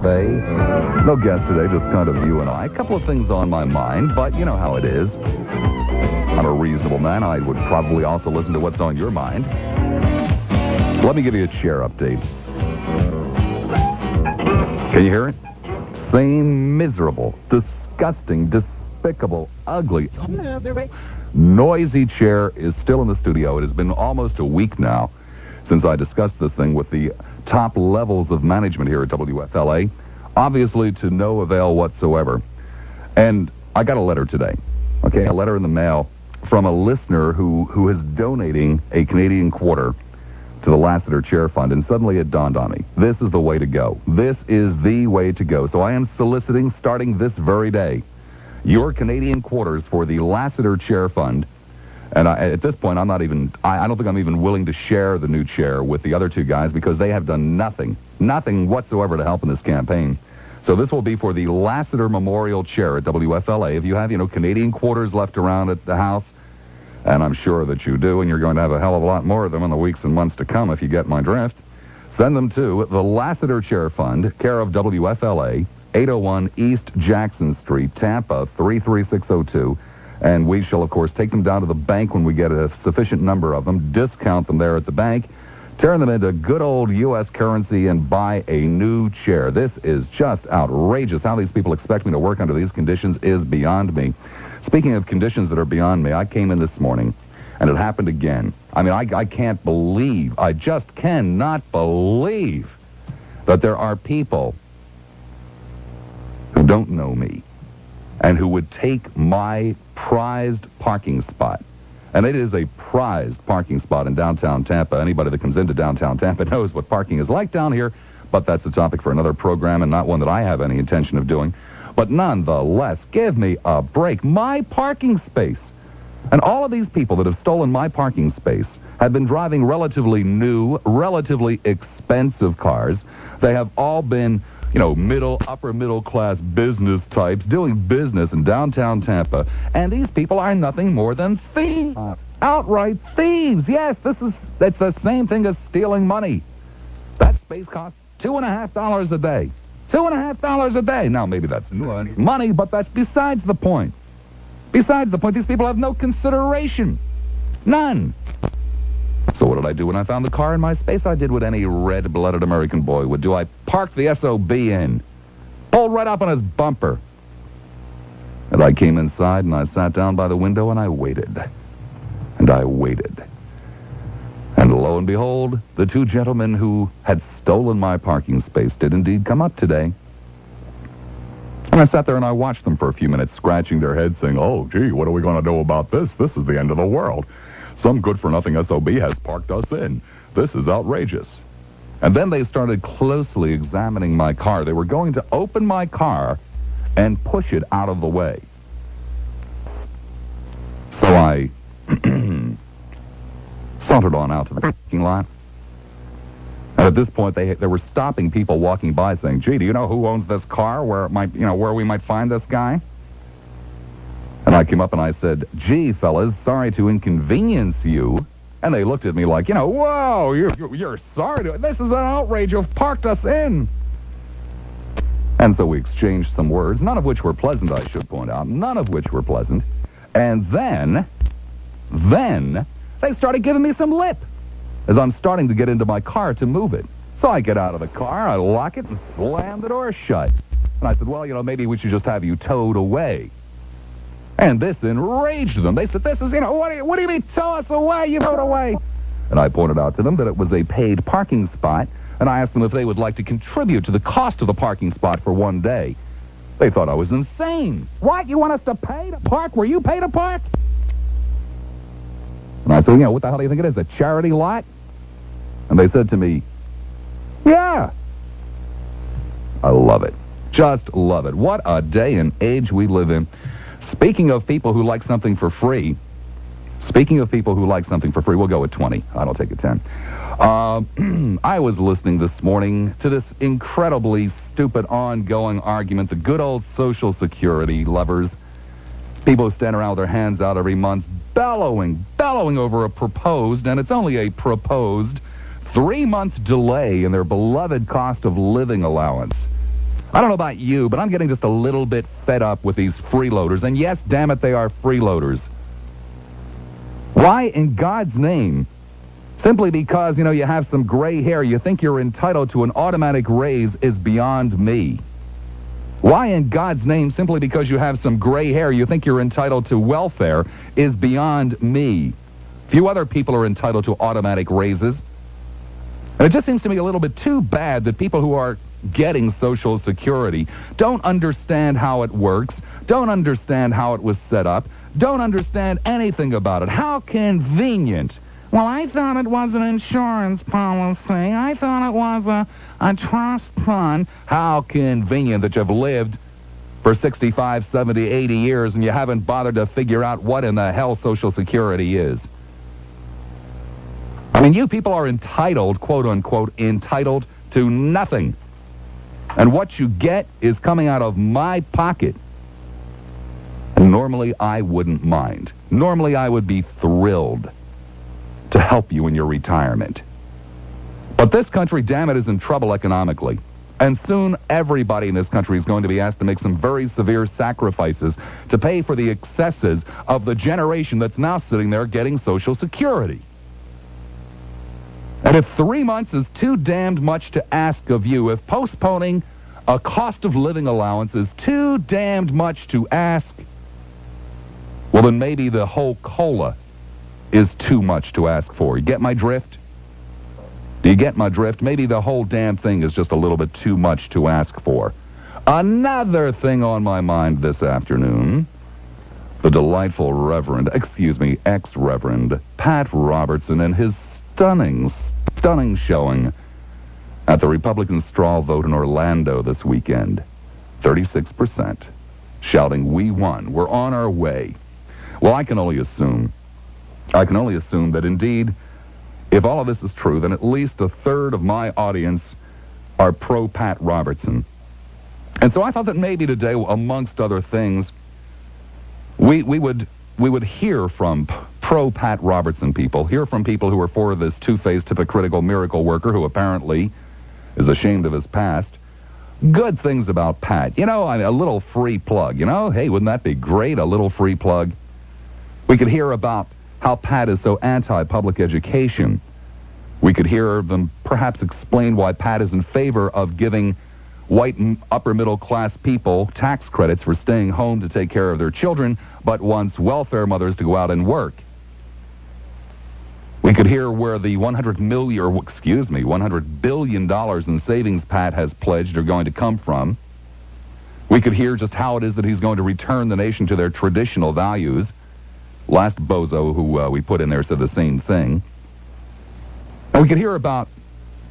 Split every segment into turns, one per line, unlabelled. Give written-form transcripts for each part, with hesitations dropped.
Cafe. No guest today, just kind of you and I. A couple of things on my mind, but you know how it is. I'm a reasonable man. I would probably also listen to what's on your mind. Let me give you a chair update. Can you hear it? Same miserable, disgusting, despicable, ugly, noisy chair is still in the studio. It has been almost a week now since I discussed this thing with the top levels of management here at WFLA. Obviously to no avail whatsoever. And I got a letter today. Okay, a letter in the mail from a listener who is donating a Canadian quarter to the Lassiter Chair Fund, and suddenly it dawned on me. This is the way to go. This is the way to go. So I am soliciting, starting this very day, your Canadian quarters for the Lassiter Chair Fund. And at this point, I don't think I'm even willing to share the new chair with the other two guys because they have done nothing whatsoever to help in this campaign. So this will be for the Lassiter Memorial Chair at WFLA. If you have, Canadian quarters left around at the house, and I'm sure that you do, and you're going to have a hell of a lot more of them in the weeks and months to come if you get my drift, send them to the Lassiter Chair Fund, care of WFLA, 801 East Jackson Street, Tampa, 33602. And we shall, of course, take them down to the bank when we get a sufficient number of them, discount them there at the bank, turn them into good old U.S. currency, and buy a new chair. This is just outrageous. How these people expect me to work under these conditions is beyond me. Speaking of conditions that are beyond me, I came in this morning, and it happened again. I mean, I can't believe, I just cannot believe that there are people who don't know me and who would take my prized parking spot. And it is a prized parking spot in downtown Tampa. Anybody that comes into downtown Tampa knows what parking is like down here, but that's a topic for another program and not one that I have any intention of doing. But nonetheless, give me a break. My parking space. And all of these people that have stolen my parking space have been driving relatively new, relatively expensive cars. They have all been, upper middle class business types doing business in downtown Tampa. And these people are nothing more than thieves. Outright thieves. Yes, it's the same thing as stealing money. That space costs $2.50 a day. $2.50 a day. Now, maybe that's money, but that's besides the point. Besides the point, these people have no consideration. None. So what did I do when I found the car in my space? I did what any red-blooded American boy would do. I parked the SOB in. Pulled right up on his bumper. And I came inside, and I sat down by the window, and I waited. And I waited. And lo and behold, the two gentlemen who had stolen my parking space did indeed come up today. And I sat there and I watched them for a few minutes, scratching their heads, saying, "Oh, gee, what are we going to do about this? This is the end of the world. Some good-for-nothing SOB has parked us in. This is outrageous." And then they started closely examining my car. They were going to open my car and push it out of the way. So I sauntered on out to the parking lot. And at this point, they were stopping people walking by, saying, "Gee, do you know who owns this car? Where we might find this guy?" And I came up and I said, "Gee, fellas, sorry to inconvenience you." And they looked at me like, "Whoa, you're sorry to. This is an outrage. You've parked us in." And so we exchanged some words, none of which were pleasant, I should point out, none of which were pleasant. And then they started giving me some lip as I'm starting to get into my car to move it. So I get out of the car, I lock it, and slam the door shut. And I said, "Well, maybe we should just have you towed away." And this enraged them. They said, "This is, what do you mean tow us away? You towed away." And I pointed out to them that it was a paid parking spot, and I asked them if they would like to contribute to the cost of the parking spot for one day. They thought I was insane. "What? You want us to pay to park where you pay to park?" And I said, "What the hell do you think it is, a charity lot?" And they said to me, "Yeah." I love it. Just love it. What a day and age we live in. Speaking of people who like something for free, we'll go with 20. I don't take a 10. I was listening this morning to this incredibly stupid ongoing argument, the good old Social Security lovers. People who stand around with their hands out every month, bellowing over a proposed, and it's only a proposed, 3-month delay in their beloved cost of living allowance. I don't know about you, but I'm getting just a little bit fed up with these freeloaders. And yes, damn it, they are freeloaders. Why in God's name, simply because, you have some gray hair, you think you're entitled to an automatic raise is beyond me. Why in God's name, simply because you have some gray hair, you think you're entitled to welfare is beyond me. Few other people are entitled to automatic raises. And it just seems to me a little bit too bad that people who are getting Social Security don't understand how it works, don't understand how it was set up, don't understand anything about it. How convenient. Well, I thought it was an insurance policy. I thought it was a trust fund. How convenient that you've lived for 65, 70, 80 years and you haven't bothered to figure out what in the hell Social Security is. I mean, you people are entitled, quote unquote, entitled to nothing. And what you get is coming out of my pocket. And normally I wouldn't mind. Normally I would be thrilled to help you in your retirement. But this country, damn it, is in trouble economically. And soon everybody in this country is going to be asked to make some very severe sacrifices to pay for the excesses of the generation that's now sitting there getting Social Security. And if 3 months is too damned much to ask of you, if postponing a cost of living allowance is too damned much to ask, well, then maybe the whole COLA is too much to ask for. You get my drift? Do you get my drift? Maybe the whole damn thing is just a little bit too much to ask for. Another thing on my mind this afternoon, the delightful ex-Reverend Pat Robertson and his stunning showing at the Republican straw vote in Orlando this weekend. 36%. Shouting, "We won. We're on our way." Well, I can only assume that indeed, if all of this is true, then at least a third of my audience are pro-Pat Robertson. And so I thought that maybe today, amongst other things, we would hear from pro-Pat Robertson people, hear from people who are for this two-faced, hypocritical miracle worker who apparently is ashamed of his past. Good things about Pat. A little free plug. Hey, wouldn't that be great? A little free plug. We could hear about how Pat is so anti-public education. We could hear them perhaps explain why Pat is in favor of giving white upper-middle-class people tax credits for staying home to take care of their children, but wants welfare mothers to go out and work. We could hear where the $100 billion in savings Pat has pledged are going to come from. We could hear just how it is that he's going to return the nation to their traditional values. Last bozo who we put in there said the same thing. And we could hear about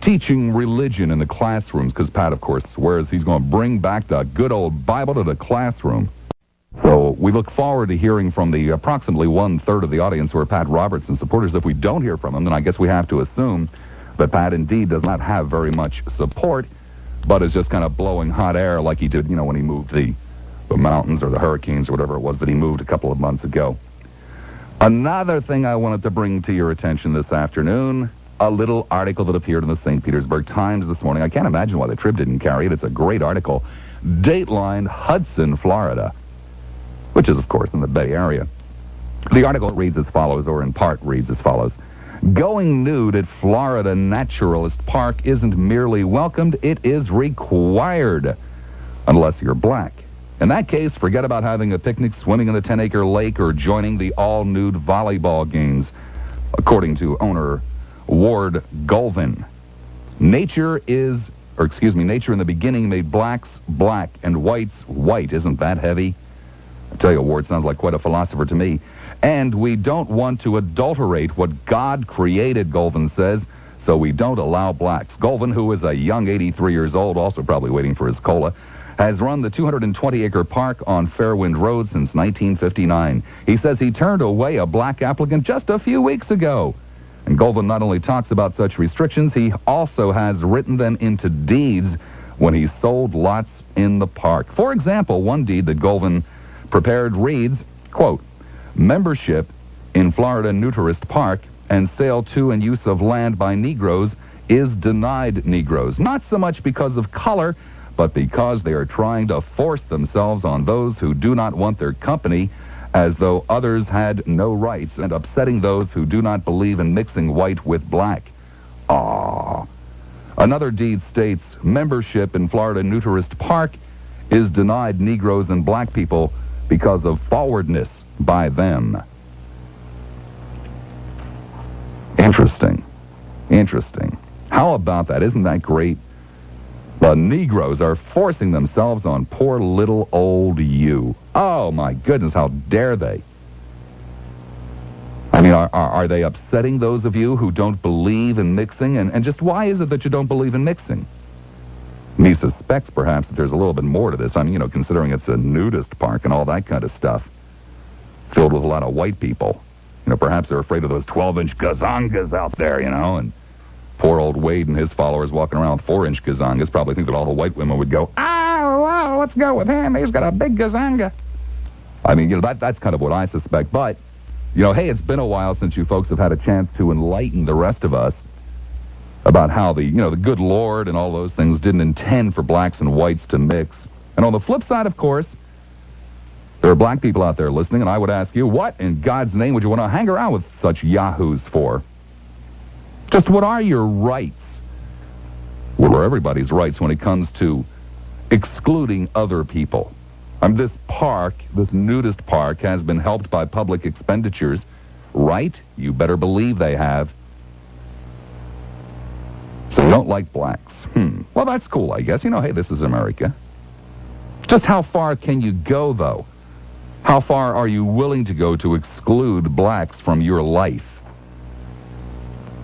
teaching religion in the classrooms, because Pat, of course, swears he's going to bring back the good old Bible to the classroom. So we look forward to hearing from the approximately one-third of the audience who are Pat Robertson supporters. If we don't hear from him, then I guess we have to assume that Pat indeed does not have very much support, but is just kind of blowing hot air like he did, when he moved the mountains or the hurricanes or whatever it was that he moved a couple of months ago. Another thing I wanted to bring to your attention this afternoon, a little article that appeared in the St. Petersburg Times this morning. I can't imagine why the Trib didn't carry it. It's a great article. Dateline, Hudson, Florida, which is, of course, in the Bay Area. The article reads as follows, or in part reads as follows. Going nude at Florida Naturalist Park isn't merely welcomed, it is required, unless you're black. In that case, forget about having a picnic, swimming in the 10-acre lake, or joining the all-nude volleyball games, according to owner Ward Golvin. Nature in the beginning made blacks black and whites white. Isn't that heavy? I tell you, Ward sounds like quite a philosopher to me. And we don't want to adulterate what God created, Golvin says, so we don't allow blacks. Golvin, who is a young 83 years old, also probably waiting for his cola, has run the 220-acre park on Fairwind Road since 1959. He says he turned away a black applicant just a few weeks ago. And Golvin not only talks about such restrictions, he also has written them into deeds when he sold lots in the park. For example, one deed that Golvin prepared reads, quote, membership in Florida Naturalist Park and sale to and use of land by Negroes is denied Negroes, not so much because of color, but because they are trying to force themselves on those who do not want their company, as though others had no rights, and upsetting those who do not believe in mixing white with black. Aww. Another deed states membership in Florida Nudist Park is denied Negroes and black people because of forwardness by them. Interesting. Interesting. How about that? Isn't that great? The Negroes are forcing themselves on poor little old you. Oh, my goodness, how dare they? I mean, are they upsetting those of you who don't believe in mixing? And just why is it that you don't believe in mixing? And he suspects, perhaps, that there's a little bit more to this. I mean, considering it's a nudist park and all that kind of stuff, filled with a lot of white people. Perhaps they're afraid of those 12-inch gazongas out there, and poor old Wade and his followers walking around with 4-inch gazongas probably think that all the white women would go, wow, let's go with him. He's got a big gazonga. I mean, that's kind of what I suspect. But, hey, it's been a while since you folks have had a chance to enlighten the rest of us about how the good Lord and all those things didn't intend for blacks and whites to mix. And on the flip side, of course, there are black people out there listening, and I would ask you, what in God's name would you want to hang around with such yahoos for? Just what are your rights? What are everybody's rights when it comes to excluding other people? This park, this nudist park, has been helped by public expenditures, right? You better believe they have. So you don't like blacks. Well, that's cool, I guess. Hey, this is America. Just how far can you go, though? How far are you willing to go to exclude blacks from your life?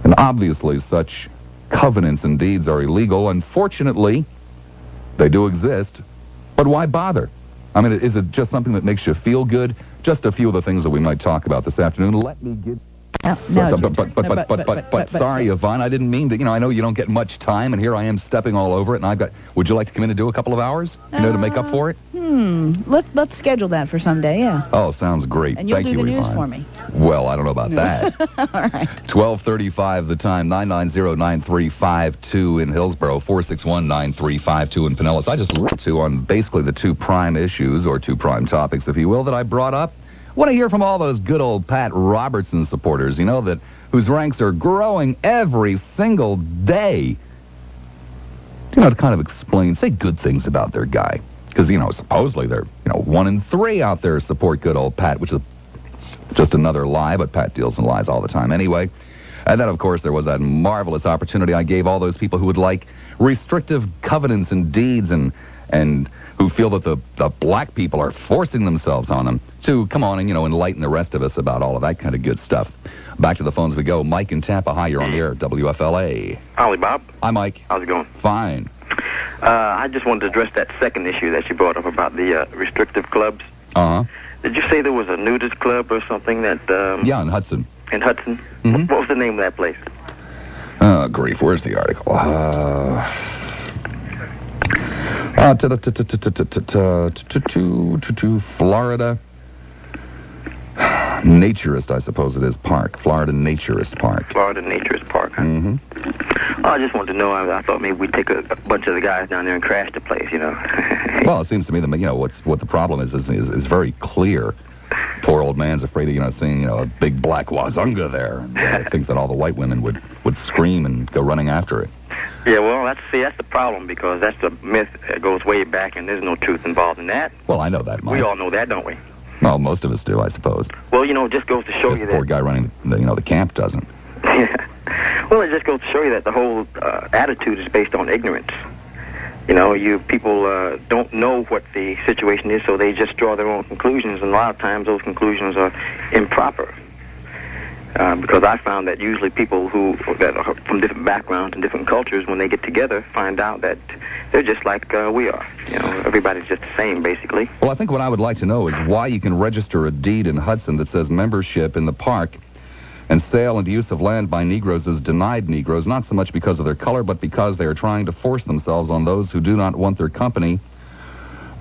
And obviously, such covenants and deeds are illegal. Unfortunately, they do exist. But why bother? I mean, is it just something that makes you feel good? Just a few of the things that we might talk about this afternoon. Let me get... But sorry, Yvonne, I didn't mean to. I know you don't get much time, and here I am stepping all over it, and I've got... Would you like to come in and do a couple of hours, to make up for it?
Let's schedule that for someday, yeah.
Oh, sounds great.
And you'll
Thank
do
you,
the news
Yvonne.
for me.
Well, I don't know about that.
All right.
12:35 the time, 990-9352 in Hillsborough, 461-9352 in Pinellas. I just listened to on basically the two prime issues, or two prime topics, if you will, that I brought up. I want to hear from all those good old Pat Robertson supporters, whose ranks are growing every single day. To kind of explain, say good things about their guy. Because, supposedly they're, 1 in 3 out there support good old Pat, which is just another lie, but Pat deals in lies all the time anyway. And then, of course, there was that marvelous opportunity I gave all those people who would like restrictive covenants and deeds and who feel that the black people are forcing themselves on them to come on and, enlighten the rest of us about all of that kind of good stuff. Back to the phones we go. Mike in Tampa. Hi, you're on the air. WFLA.
Howdy, Bob.
Hi, Mike.
How's it going?
Fine.
I just wanted to address that second issue that you brought up about the restrictive clubs.
Uh-huh.
Did you say there was a nudist club or something that...
Yeah, in Hudson.
In Hudson?
Mm-hmm.
What was the name of that place?
Oh, grief. Where's the article? Florida Naturist, I suppose it is, Park. Florida Naturist Park.
Florida Naturist Park, huh?
Mm-hmm.
Oh, I just wanted to know. I thought maybe we'd take a bunch of the guys down there and crash the place,
Well, it seems to me that, what the problem is very clear. Poor old man's afraid of, seeing, a big black wazunga there. And I think that all the white women would scream and go running after it.
Yeah, well, that's the problem, because that's the myth that goes way back, and there's no truth involved in that.
Well, I know that, Mike.
We all know that, don't we?
Well, most of us do, I suppose.
Well, it just goes to show you that...
the poor guy running, the camp doesn't.
Yeah. Well, it just goes to show you that the whole attitude is based on ignorance. You people don't know what the situation is, so they just draw their own conclusions, and a lot of times those conclusions are improper. Because I found that usually people that are from different backgrounds and different cultures, when they get together, find out that they're just like we are. Everybody's just the same, basically.
Well, I think what I would like to know is why you can register a deed in Hudson that says membership in the park and sale and use of land by Negroes is denied Negroes, not so much because of their color, but because they are trying to force themselves on those who do not want their company,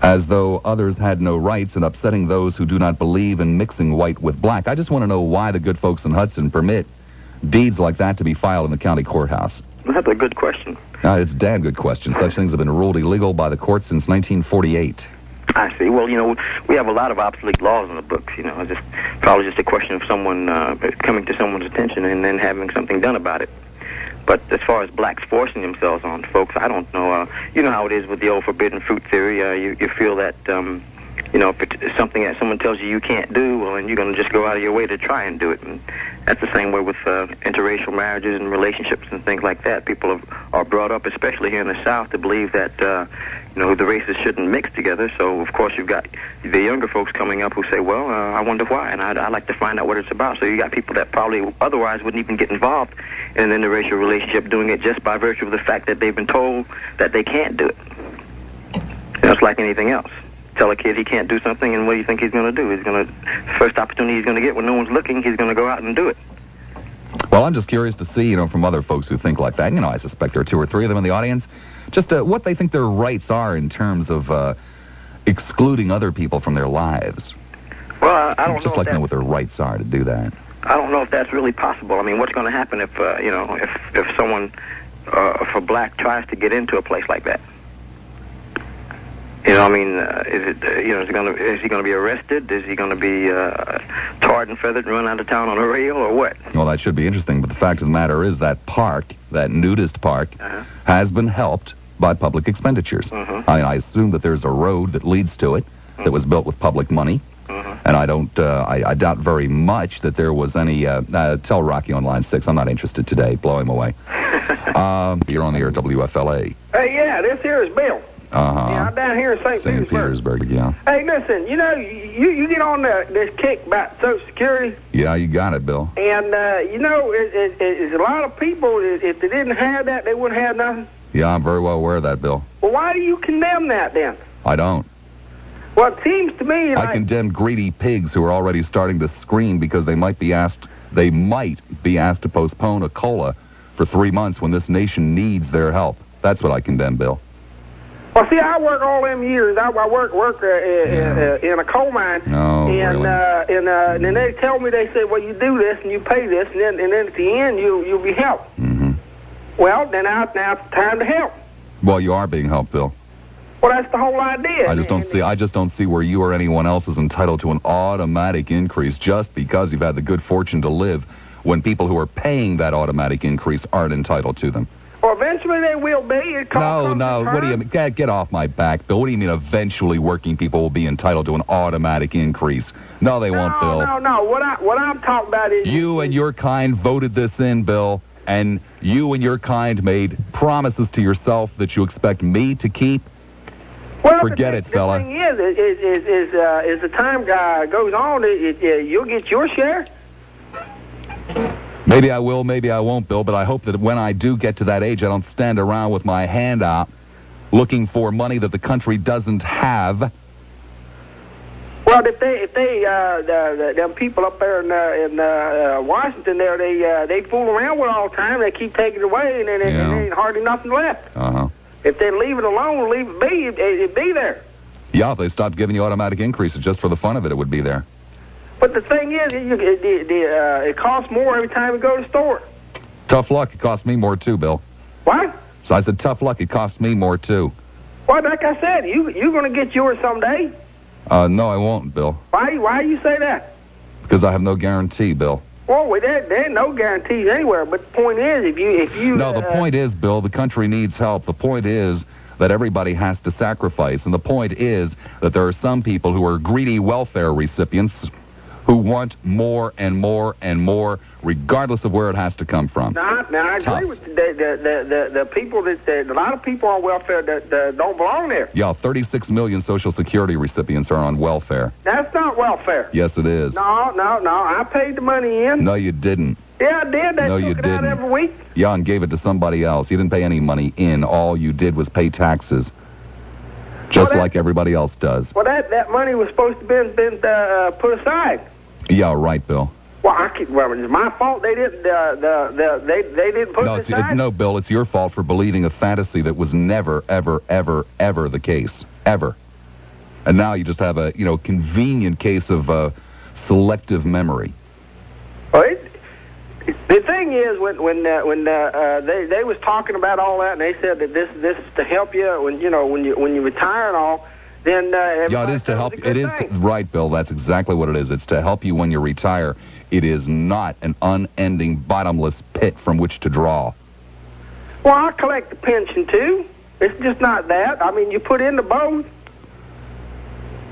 as though others had no rights, and upsetting those who do not believe in mixing white with black. I just want to know why the good folks in Hudson permit deeds like that to be filed in the county courthouse.
That's a good question.
It's a damn good question. Such things have been ruled illegal by the court since 1948.
I see. Well, we have a lot of obsolete laws in the books. It's probably just a question of someone coming to someone's attention and then having something done about it. But as far as blacks forcing themselves on folks, I don't know. You know how it is with the old forbidden fruit theory. You feel that, if it's something that someone tells you can't do, well, then you're going to just go out of your way to try and do it. And that's the same way with interracial marriages and relationships and things like that. People are brought up, especially here in the South, to believe that, the races shouldn't mix together. So, of course, you've got the younger folks coming up who say, well, I wonder why, and I'd like to find out what it's about. So you got people that probably otherwise wouldn't even get involved in an interracial relationship doing it just by virtue of the fact that they've been told that they can't do it. It's like anything else. Tell a kid he can't do something, and what do you think he's going to do? First opportunity he's going to get when no one's looking, he's going to go out and do it.
Well, I'm just curious to see, from other folks who think like that. I suspect there are 2 or 3 of them in the audience, just what they think their rights are in terms of excluding other people from their lives.
Well, I don't know.
Just like to know what their rights are to do that.
I don't know if that's really possible. I mean, what's going to happen if if someone, if a black tries to get into a place like that? Is he going to be arrested? Is he going to be tarred and feathered and run out of town on a rail, or what?
Well, that should be interesting, but the fact of the matter is that park, that nudist park, has been helped by public expenditures. I assume that there's a road that leads to it that was built with public money, and I doubt very much that there was any, tell Rocky on line 6, I'm not interested today, blow him away. You're on the air, WFLA.
Hey, yeah, this here is Bill. Yeah, I'm down here in St.
Petersburg, yeah.
Hey, listen, you get on this kick about Social Security.
Yeah, you got it, Bill.
And, it's a lot of people, if they didn't have that, they wouldn't have nothing.
Yeah, I'm very well aware of that, Bill.
Well, why do you condemn that, then?
I don't.
Well, it seems to me like...
I condemn greedy pigs who are already starting to scream because they might be asked to postpone a COLA for 3 months when this nation needs their help. That's what I condemn, Bill.
Well, see, I work all them years. I work in a coal mine.
No,
and,
really?
And then they tell me, they say, well, you do this and you pay this, and then at the end you'll be helped. Well, then now it's time to help.
Well, you are being helped, Bill.
Well, that's the whole idea.
I just don't see where you or anyone else is entitled to an automatic increase just because you've had the good fortune to live when people who are paying that automatic increase aren't entitled to them.
Well, eventually they will be.
No. What do you mean? Get off my back, Bill. What do you mean eventually working people will be entitled to an automatic increase? No, they won't, Bill.
No. What I'm talking about is...
You and your kind voted this in, Bill, and you and your kind made promises to yourself that you expect me to keep.
Well,
forget it, fella.
The thing is as the time goes on, you'll get your share.
Maybe I will, maybe I won't, Bill, but I hope that when I do get to that age, I don't stand around with my hand out looking for money that the country doesn't have.
Well, if them people up there in Washington there, they fool around with it all the time. They keep taking it away, and then there ain't hardly nothing left. If they leave it alone, leave it be, it'd be there.
Yeah, if they stopped giving you automatic increases just for the fun of it, it would be there.
But the thing is, it costs more every time you go to the store.
Tough luck. It costs me more, too, Bill.
What?
So I said, tough luck. It costs me more, too.
Well, like I said, you're going to get yours someday.
No, I won't, Bill.
Why do you say that?
Because I have no guarantee, Bill.
Well, there ain't no guarantees anywhere. But the point is, if you...
No, the point is, Bill, the country needs help. The point is that everybody has to sacrifice. And the point is that there are some people who are greedy welfare recipients who want more and more and more, regardless of where it has to come from.
Now I agree with the people that a lot of people on welfare that don't belong there.
Yeah, 36 million Social Security recipients are on welfare.
That's not welfare.
Yes, it is.
No. I paid the money in.
No, you didn't.
Yeah, I did. They took it out every week.
Yeah, and gave it to somebody else. You didn't pay any money in. All you did was pay taxes. Just like everybody else does.
Well, that money was supposed to have been put aside.
Yeah, right, Bill.
Well, it's my fault they didn't. They didn't put it aside.
No, Bill, it's your fault for believing a fantasy that was never, ever, ever, ever the case, ever. And now you just have a convenient case of selective memory.
Well, The thing is, when they was talking about all that, and they said that this is to help you when you retire and all, then
yeah, it is to help. It is right, Bill. That's exactly what it is. It's to help you when you retire. It is not an unending, bottomless pit from which to draw.
Well, I collect the pension too. It's just not that. I mean, you put in the both.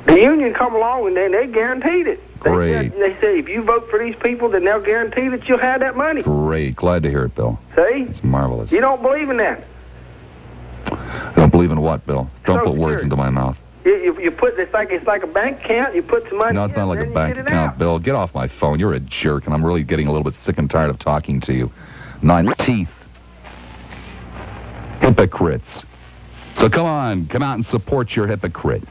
The union come along and they guaranteed it.
Great.
They say if you vote for these people, then they'll guarantee that you'll have that money.
Great. Glad to hear it, Bill.
See?
It's marvelous.
You don't believe in that?
I don't believe in what, Bill? Don't put words into my mouth.
You put it's like a bank account. You put some money.
No, it's not like a bank account, Bill. Get off my phone. You're a jerk, and I'm really getting a little bit sick and tired of talking to you. 9 teeth. Hypocrites. So come on, come out and support your hypocrite.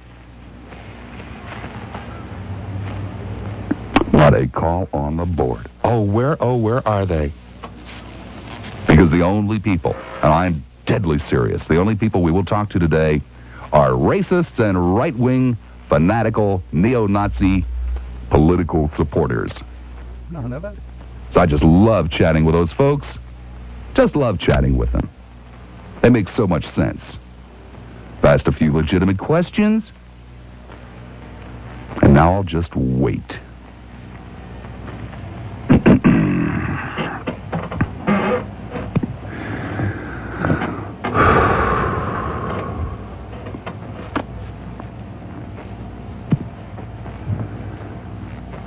Not a call on the board. Oh, where are they? Because the only people, and I'm deadly serious, the only people we will talk to today are racists and right-wing, fanatical, neo-Nazi political supporters. None of it. So I just love chatting with those folks. Just love chatting with them. They make so much sense. Asked a few legitimate questions, and now I'll just wait.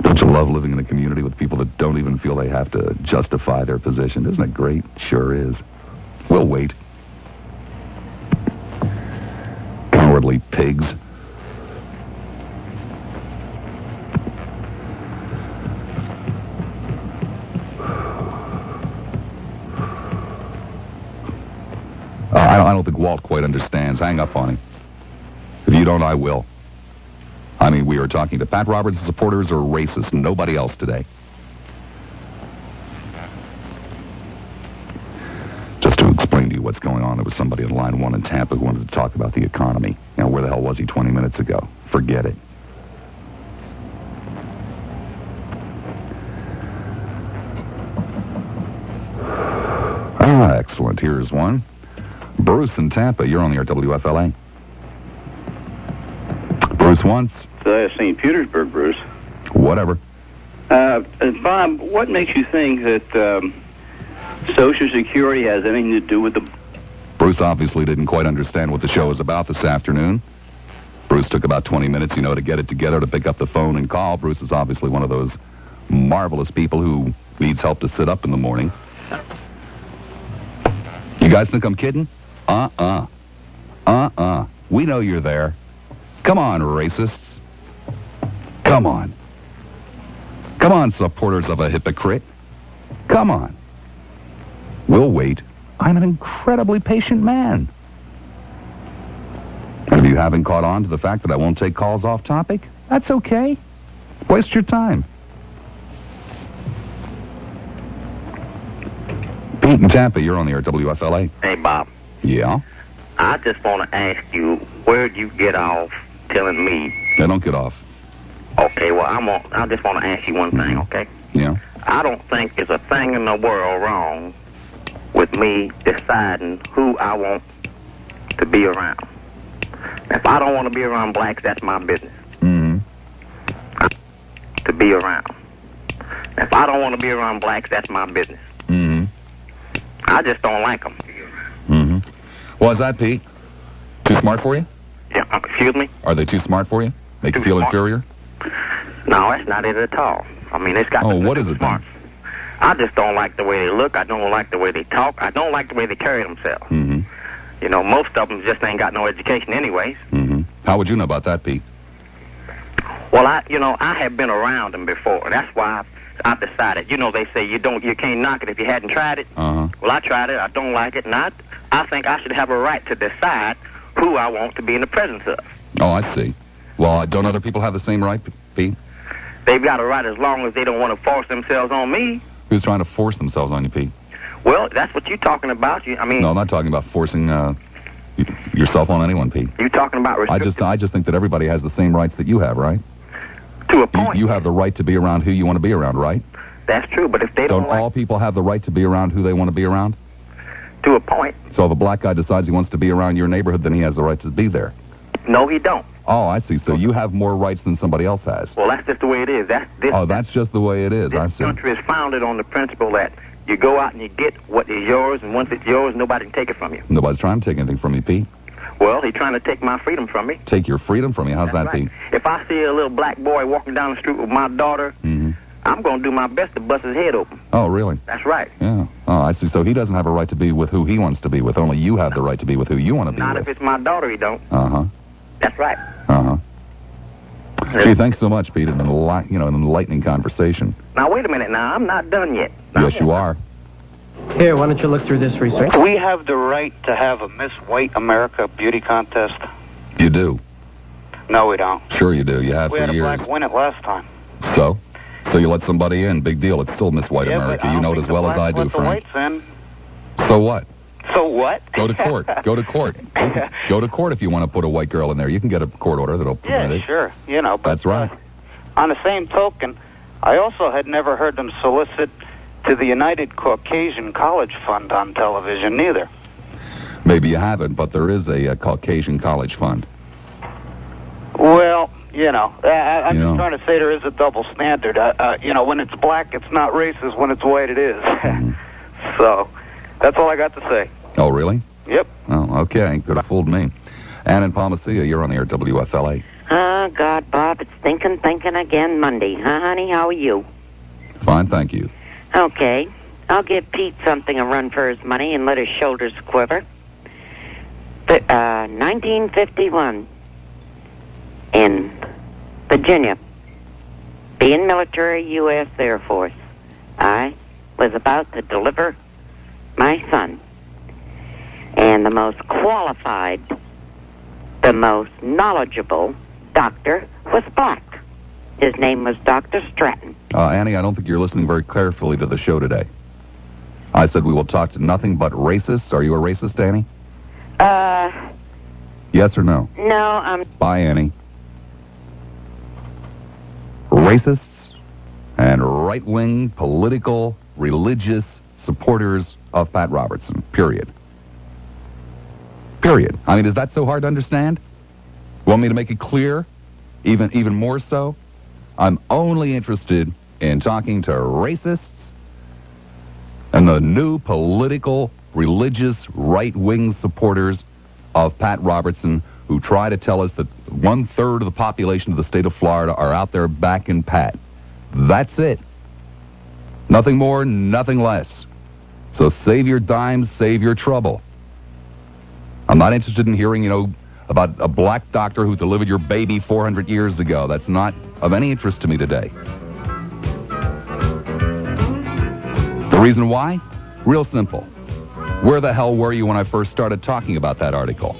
Don't you love living in a community with people that don't even feel they have to justify their position? Isn't it great? Sure is. We'll wait. Cowardly pigs. I don't think Walt quite understands. Hang up on him. If you don't, I will. I mean, we are talking to Pat Robertson supporters or racists, nobody else today. Just to explain to you what's going on, there was somebody on line 1 in Tampa who wanted to talk about the economy. Now, where the hell was he 20 minutes ago? Forget it. Ah, excellent. Here's one. Bruce in Tampa, you're on the air, WFLA. Bruce once.
St. Petersburg, Bruce.
Whatever.
Bob, what makes you think that Social Security has anything to do with the...
Bruce obviously didn't quite understand what the show was about this afternoon. Bruce took about 20 minutes, to get it together, to pick up the phone and call. Bruce is obviously one of those marvelous people who needs help to sit up in the morning. You guys think I'm kidding? We know you're there. Come on, racists. Come on. Come on, supporters of a hypocrite. Come on. We'll wait. I'm an incredibly patient man. And if you haven't caught on to the fact that I won't take calls off topic, that's okay. Waste your time. Pete in Tampa, you're on the air, WFLA.
Hey, Bob.
Yeah?
I just want to ask you, where'd you get off telling me?
I don't get off.
Okay, well, I just want to ask you one thing, okay?
Yeah?
I don't think there's a thing in the world wrong with me deciding who I want to be around. If I don't want to be around blacks, that's my business.
Mm-hmm.
To be around. If I don't want to be around blacks, that's my business.
Mm-hmm.
I just don't like them.
Mm-hmm. Well, is that, Pete? Too smart for you?
Yeah, excuse me?
Are they too smart for you? Make you feel inferior?
No, that's not it at all. I mean, it's got to be
what is it
smart.
then?
I just don't like the way they look. I don't like the way they talk. I don't like the way they carry themselves.
Mm-hmm.
Most of them just ain't got no education anyways.
Mm-hmm. How would you know about that, Pete?
Well, I have been around them before. That's why I decided. They say you can't knock it if you hadn't tried it.
Uh-huh.
Well, I tried it. I don't like it. And I think I should have a right to decide who I want to be in the presence of.
Oh, I see. Well, don't other people have the same right, Pete?
They've got a right as long as they don't want to force themselves on me.
Who's trying to force themselves on you, Pete?
Well, that's what you're talking about.
No, I'm not talking about forcing yourself on anyone, Pete.
You're talking about restricting.
I just think that everybody has the same rights that you have, right?
To a point.
You have the right to be around who you want to be around, right?
That's true, but if they don't
all people have the right to be around who they want to be around?
To a point.
So if a black guy decides he wants to be around your neighborhood, then he has the right to be there.
No, he don't.
Oh, I see. So you have more rights than somebody else has.
Well, that's just the way it is.
That's just the way it is. I
This
see.
country is founded on the principle that you go out and you get what is yours, and once it's yours, nobody can take it from you.
Nobody's trying to take anything from you, Pete.
Well, he's trying to take my freedom from me.
Take your freedom from you? How's that,
right.
Pete?
If I see a little black boy walking down the street with my daughter, I'm going to do my best to bust his head open.
Oh, really?
That's right.
Yeah. Oh, I see. So he doesn't have a right to be with who he wants to be with. Only you have the right to be with who you want to be
Not
with.
if it's my daughter, he don't.
Uh-huh.
That's right.
Uh-huh. Gee, thanks so much, Pete. An enlightening conversation.
Now, wait a minute. Now, I'm not done yet.
Yes, you are.
Here, why don't you look through this research?
We have the right to have a Miss White America beauty contest.
You do.
No, we don't.
Sure you do. You have
We
for
had a
years.
black win it last time.
So? So you let somebody in. Big deal. It's still Miss White
Yeah,
America.
but I
You
don't
know it
think
as
the
well as I
blacks
do,
let the
Frank.
whites in.
So what?
So what?
Go to court. Go to court. Go to court if you want to put a white girl in there. You can get a court order that'll prevent
Yeah,
it.
sure. You know, but
That's right.
On the same token, I also had never heard them solicit to the United Caucasian College Fund on television, neither.
Maybe you haven't, but there is a Caucasian College Fund.
Well, you know, I'm
You know.
just trying to say there is a double standard. You know, when it's black, it's not racist. When it's white, it is. So, that's all I got to say.
Oh, really?
Yep.
Oh, okay. Could have fooled me. Ann in Palmacia, you're on the air, WFLA.
Oh, God, Bob, it's thinking again Monday. Huh, honey? How are you?
Fine, thank you.
Okay. I'll give Pete something a run for his money and let his shoulders quiver. 1951 in Virginia, being military U.S. Air Force, I was about to deliver my son. And the most qualified, the most knowledgeable doctor was black. His name was Dr. Stratton.
Annie, I don't think you're listening very carefully to the show today. I said we will talk to nothing but racists. Are you a racist, Annie? Yes or no?
No, I'm...
Bye, Annie. Racists and right-wing political, religious supporters of Pat Robertson. Period. Period. I mean, is that so hard to understand? Want me to make it clear? Even more so? I'm only interested in talking to racists and the new political, religious, right-wing supporters of Pat Robertson who try to tell us that 1/3 of the population of the state of Florida are out there backing Pat. That's it. Nothing more, nothing less. So save your dimes, save your trouble. I'm not interested in hearing, about a black doctor who delivered your baby 400 years ago. That's not of any interest to me today. The reason why? Real simple. Where the hell were you when I first started talking about that article?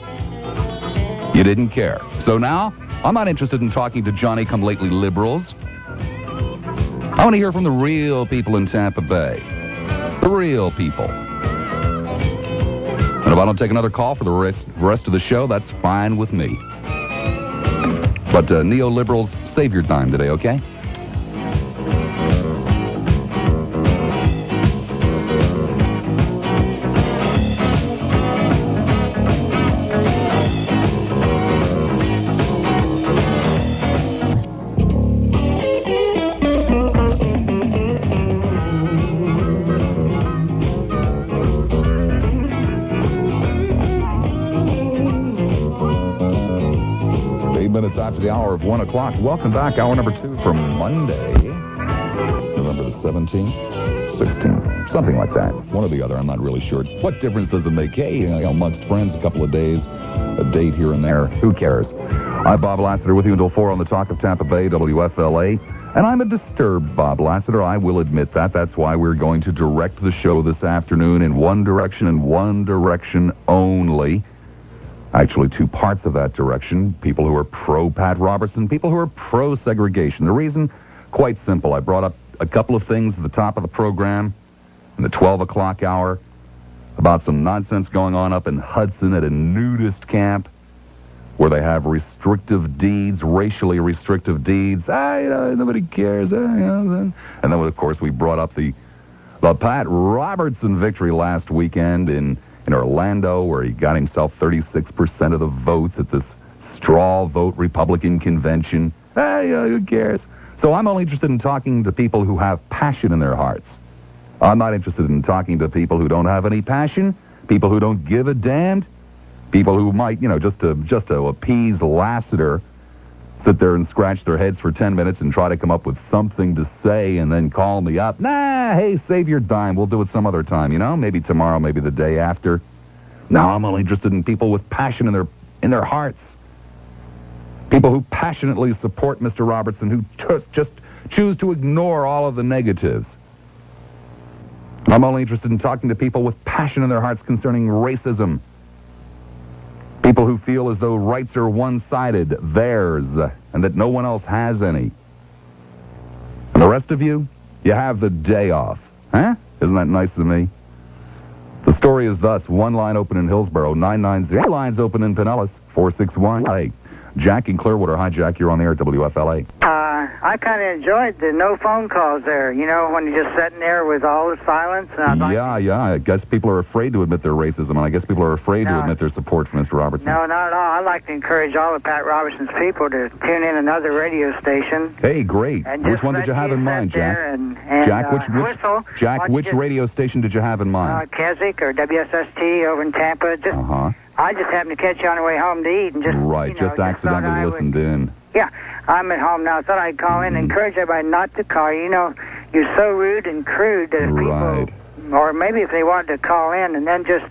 You didn't care. So now, I'm not interested in talking to Johnny-come-lately liberals. I want to hear from the real people in Tampa Bay. The real people. And if I don't take another call for the rest of the show, that's fine with me. But neoliberals, save your time today, okay? Minutes after the hour of 1 o'clock. Welcome back. Hour number 2 from Monday, November the 17th, 16th, something like that. One or the other. I'm not really sure. What difference does it make? Hey, amongst friends, a couple of days, a date here and there. Who cares? I'm Bob Lassiter with you until 4 on the Talk of Tampa Bay, WFLA. And I'm a disturbed Bob Lassiter. I will admit that. That's why we're going to direct the show this afternoon in one direction and one direction only. Actually, two parts of that direction. People who are pro-Pat Robertson, people who are pro-segregation. The reason, quite simple. I brought up a couple of things at the top of the program in the 12 o'clock hour about some nonsense going on up in Hudson at a nudist camp where they have restrictive deeds, racially restrictive deeds. Nobody cares. And then, of course, we brought up the Pat Robertson victory last weekend in Orlando, where he got himself 36% of the votes at this straw vote Republican convention. Who cares? So I'm only interested in talking to people who have passion in their hearts. I'm not interested in talking to people who don't have any passion, people who don't give a damn, people who might, just to appease Lassiter, sit there and scratch their heads for 10 minutes and try to come up with something to say and then call me up. Hey, save your dime. We'll do it some other time, maybe tomorrow, maybe the day after. No, I'm only interested in people with passion in their hearts. People who passionately support Mr. Robertson, who just choose to ignore all of the negatives. I'm only interested in talking to people with passion in their hearts concerning racism. People who feel as though rights are one-sided, theirs, and that no one else has any. And the rest of you, you have the day off. Huh? Isn't that nice of me? The story is thus: one line open in Hillsborough, 990. Lines open in Pinellas, 461. Hey, Jack in Clearwater. Hi, Jack. You're on the air at WFLA.
I kind of enjoyed the no phone calls there, when you're just sitting there with all the silence. And
I guess people are afraid to admit their racism, and I guess people are afraid to admit their support for Mr. Robertson.
No, not at all. I'd like to encourage all of Pat Robertson's people to tune in another radio station.
Hey, great. Which one did you have in mind, Jack? Jack, which radio station did you have in mind?
Keswick or WSST over in Tampa. I just happened to catch you on the way home to eat and just
accidentally listened in.
Yeah, I'm at home now. I thought I'd call in and encourage everybody not to call. You're so rude and crude that if people, or maybe if they wanted to call in and then just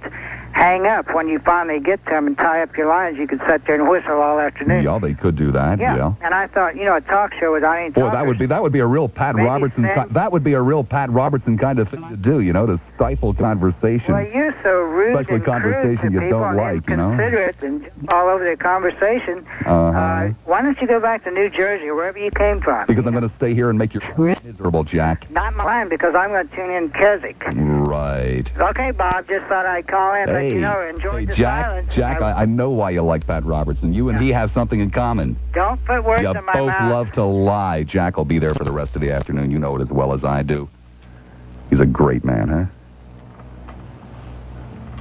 hang up when you finally get to them and tie up your lines, you could sit there and whistle all afternoon.
Yeah, they could do that. Yeah.
And I thought, a talk show without any talkers.
Boy, that would be a real Pat Robertson. That would be a real Pat Robertson kind of thing to do. To stifle conversation.
Well, you're so rude
especially
and
conversation
crude to
you
people
don't like.
Inconsiderate and all over the conversation. Why don't you go back to New Jersey or wherever you came from?
Because I'm going to stay here and make you miserable, Jack.
Not my plan, because I'm going to tune in Keswick.
Right.
Okay, Bob. Just thought I'd call in and let you know. Enjoy the silence.
Jack, I know why you like Pat Robertson. You and he have something in common.
Don't put words in my mouth.
You both love to lie. Jack will be there for the rest of the afternoon. You know it as well as I do. He's a great man, huh?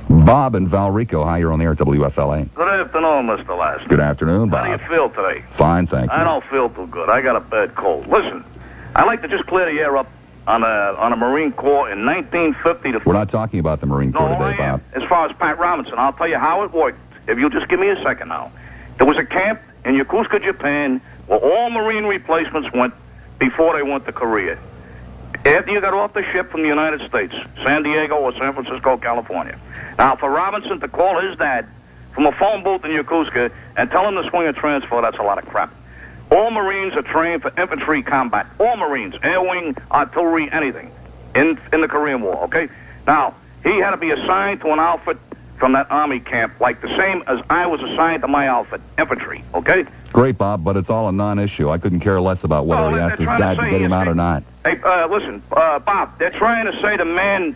Bob and Valrico, hi, you're on the air at WFLA.
Good afternoon, Mr. Lassiter.
Good afternoon, Bob.
How do you feel today?
Fine, thank you.
I don't feel too good. I got a bad cold. Listen, I'd like to just clear the air up on a Marine Corps in 1950 to...
We're not talking about the Marine Corps today, Bob.
As far as Pat Robertson, I'll tell you how it worked. If you'll just give me a second now. There was a camp in Yokosuka, Japan, where all Marine replacements went before they went to Korea. After you got off the ship from the United States, San Diego or San Francisco, California. Now, for Robinson to call his dad from a phone booth in Yokosuka and tell him to swing a transfer, that's a lot of crap. All Marines are trained for infantry combat. All Marines, air wing, artillery, anything in the Korean War, okay? Now, he had to be assigned to an outfit from that Army camp, like the same as I was assigned to my outfit, infantry, okay?
Great, Bob, but it's all a non-issue. I couldn't care less about whether he asked his dad to get him out or not.
Hey, listen, Bob, they're trying to say the man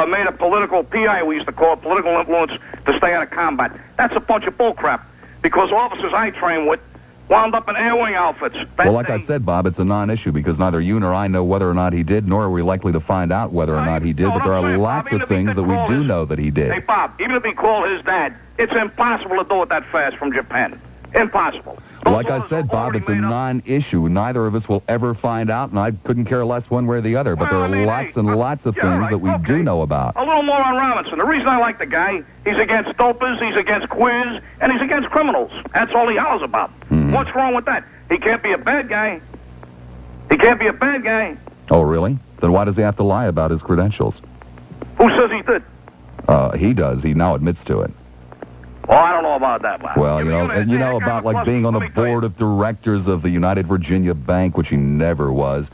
made a political PI, we used to call it, political influence, to stay out of combat. That's a bunch of bullcrap, because officers I train with wound up in air wing outfits.
Well, like I said, Bob, it's a non-issue, because neither you nor I know whether or not he did, nor are we likely to find out whether or not he did, but there are lots of things that we do know that he did.
Hey, Bob, even if he called his dad, it's impossible to do it that fast from Japan. Impossible.
Like I said, Bob, it's a non-issue. Neither of us will ever find out, and I couldn't care less one way or the other. But there are lots and lots of things that we do know about.
A little more on Robinson. The reason I like the guy, he's against dopers, he's against quiz, and he's against criminals. That's all he hollers about. What's wrong with that? He can't be a bad guy. He can't be a bad guy.
Oh, really? Then why does he have to lie about his credentials?
Who says he did?
He does. He now admits to it.
Oh, I don't know about that, man.
Well, you know about like being on the board of directors of the United Virginia Bank, which he never was.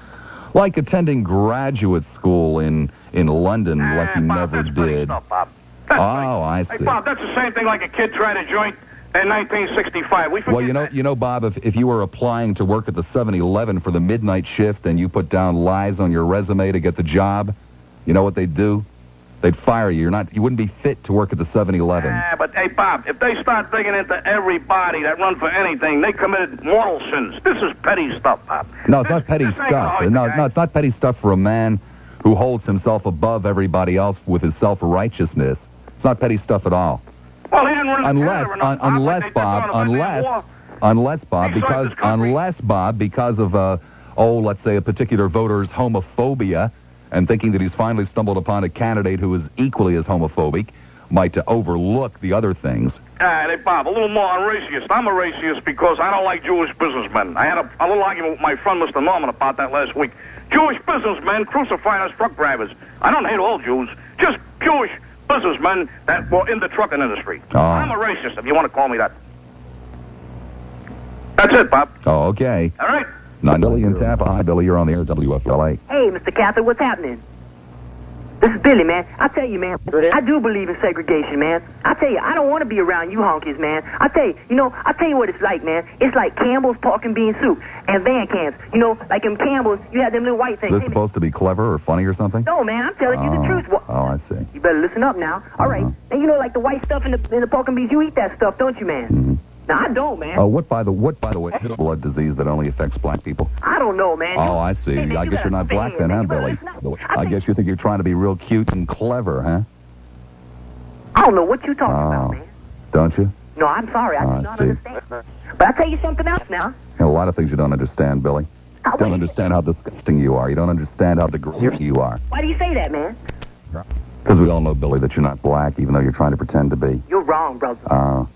Like attending graduate school in London, like he never did.
Stuff, Bob.
I see.
Hey, Bob, that's the same thing like a kid trying to join in 1965.
Well, you know, Bob, if you were applying to work at the 7-Eleven for the midnight shift and you put down lies on your resume to get the job, you know what they'd do? They'd fire you. You wouldn't be fit to work at the 7-Eleven.
Yeah, but, hey, Bob, if they start digging into everybody that run for anything, they committed mortal sins. This is petty stuff, Bob.
No, it's not petty stuff. No, it's not petty stuff for a man who holds himself above everybody else with his self-righteousness. It's not petty stuff at all.
Well, he didn't really
unless Bob, because of, let's say a particular voter's homophobia, and thinking that he's finally stumbled upon a candidate who is equally as homophobic, might overlook the other things.
Hey, Bob, a little more on racist. I'm a racist because I don't like Jewish businessmen. I had a little argument with my friend, Mr. Norman, about that last week. Jewish businessmen crucifying us truck drivers. I don't hate all Jews, just Jewish businessmen that were in the trucking industry.
Oh.
I'm a racist, if you want to call me that. That's it, Bob.
Oh, okay.
All right.
Now, Billy in Tampa. Hi, Billy. You're on the air, WFLA.
Hey, Mr. Cather, what's happening? This is Billy, man. I tell you, man, I do believe in segregation, man. I tell you, I don't want to be around you honkies, man. I tell you what it's like, man. It's like Campbell's pork and bean soup and Van Cans. You know, like in Campbell's, you have them little white things.
Is this supposed to be clever or funny or something?
No, man, I'm telling you the truth.
Oh, I see.
You better listen up now. All right. And you know, like the white stuff in the pork and beans, you eat that stuff, don't you, man?
Mm-hmm.
No, I don't, man.
Oh, what by the way, is a blood disease that only affects black people?
I don't know, man.
Oh, I see. I guess you're not black then, huh, Billy? I guess you think you're trying to be real cute and clever, huh?
I don't know what you're talking about, man.
Don't you?
No, I'm sorry. I do not understand. But I'll tell you something else now.
A lot of things you don't understand, Billy. You don't understand how disgusting you are. You don't understand how degrading you are.
Why do you say that, man?
Because we all know, Billy, that you're not black, even though you're trying to pretend to be.
You're wrong, brother.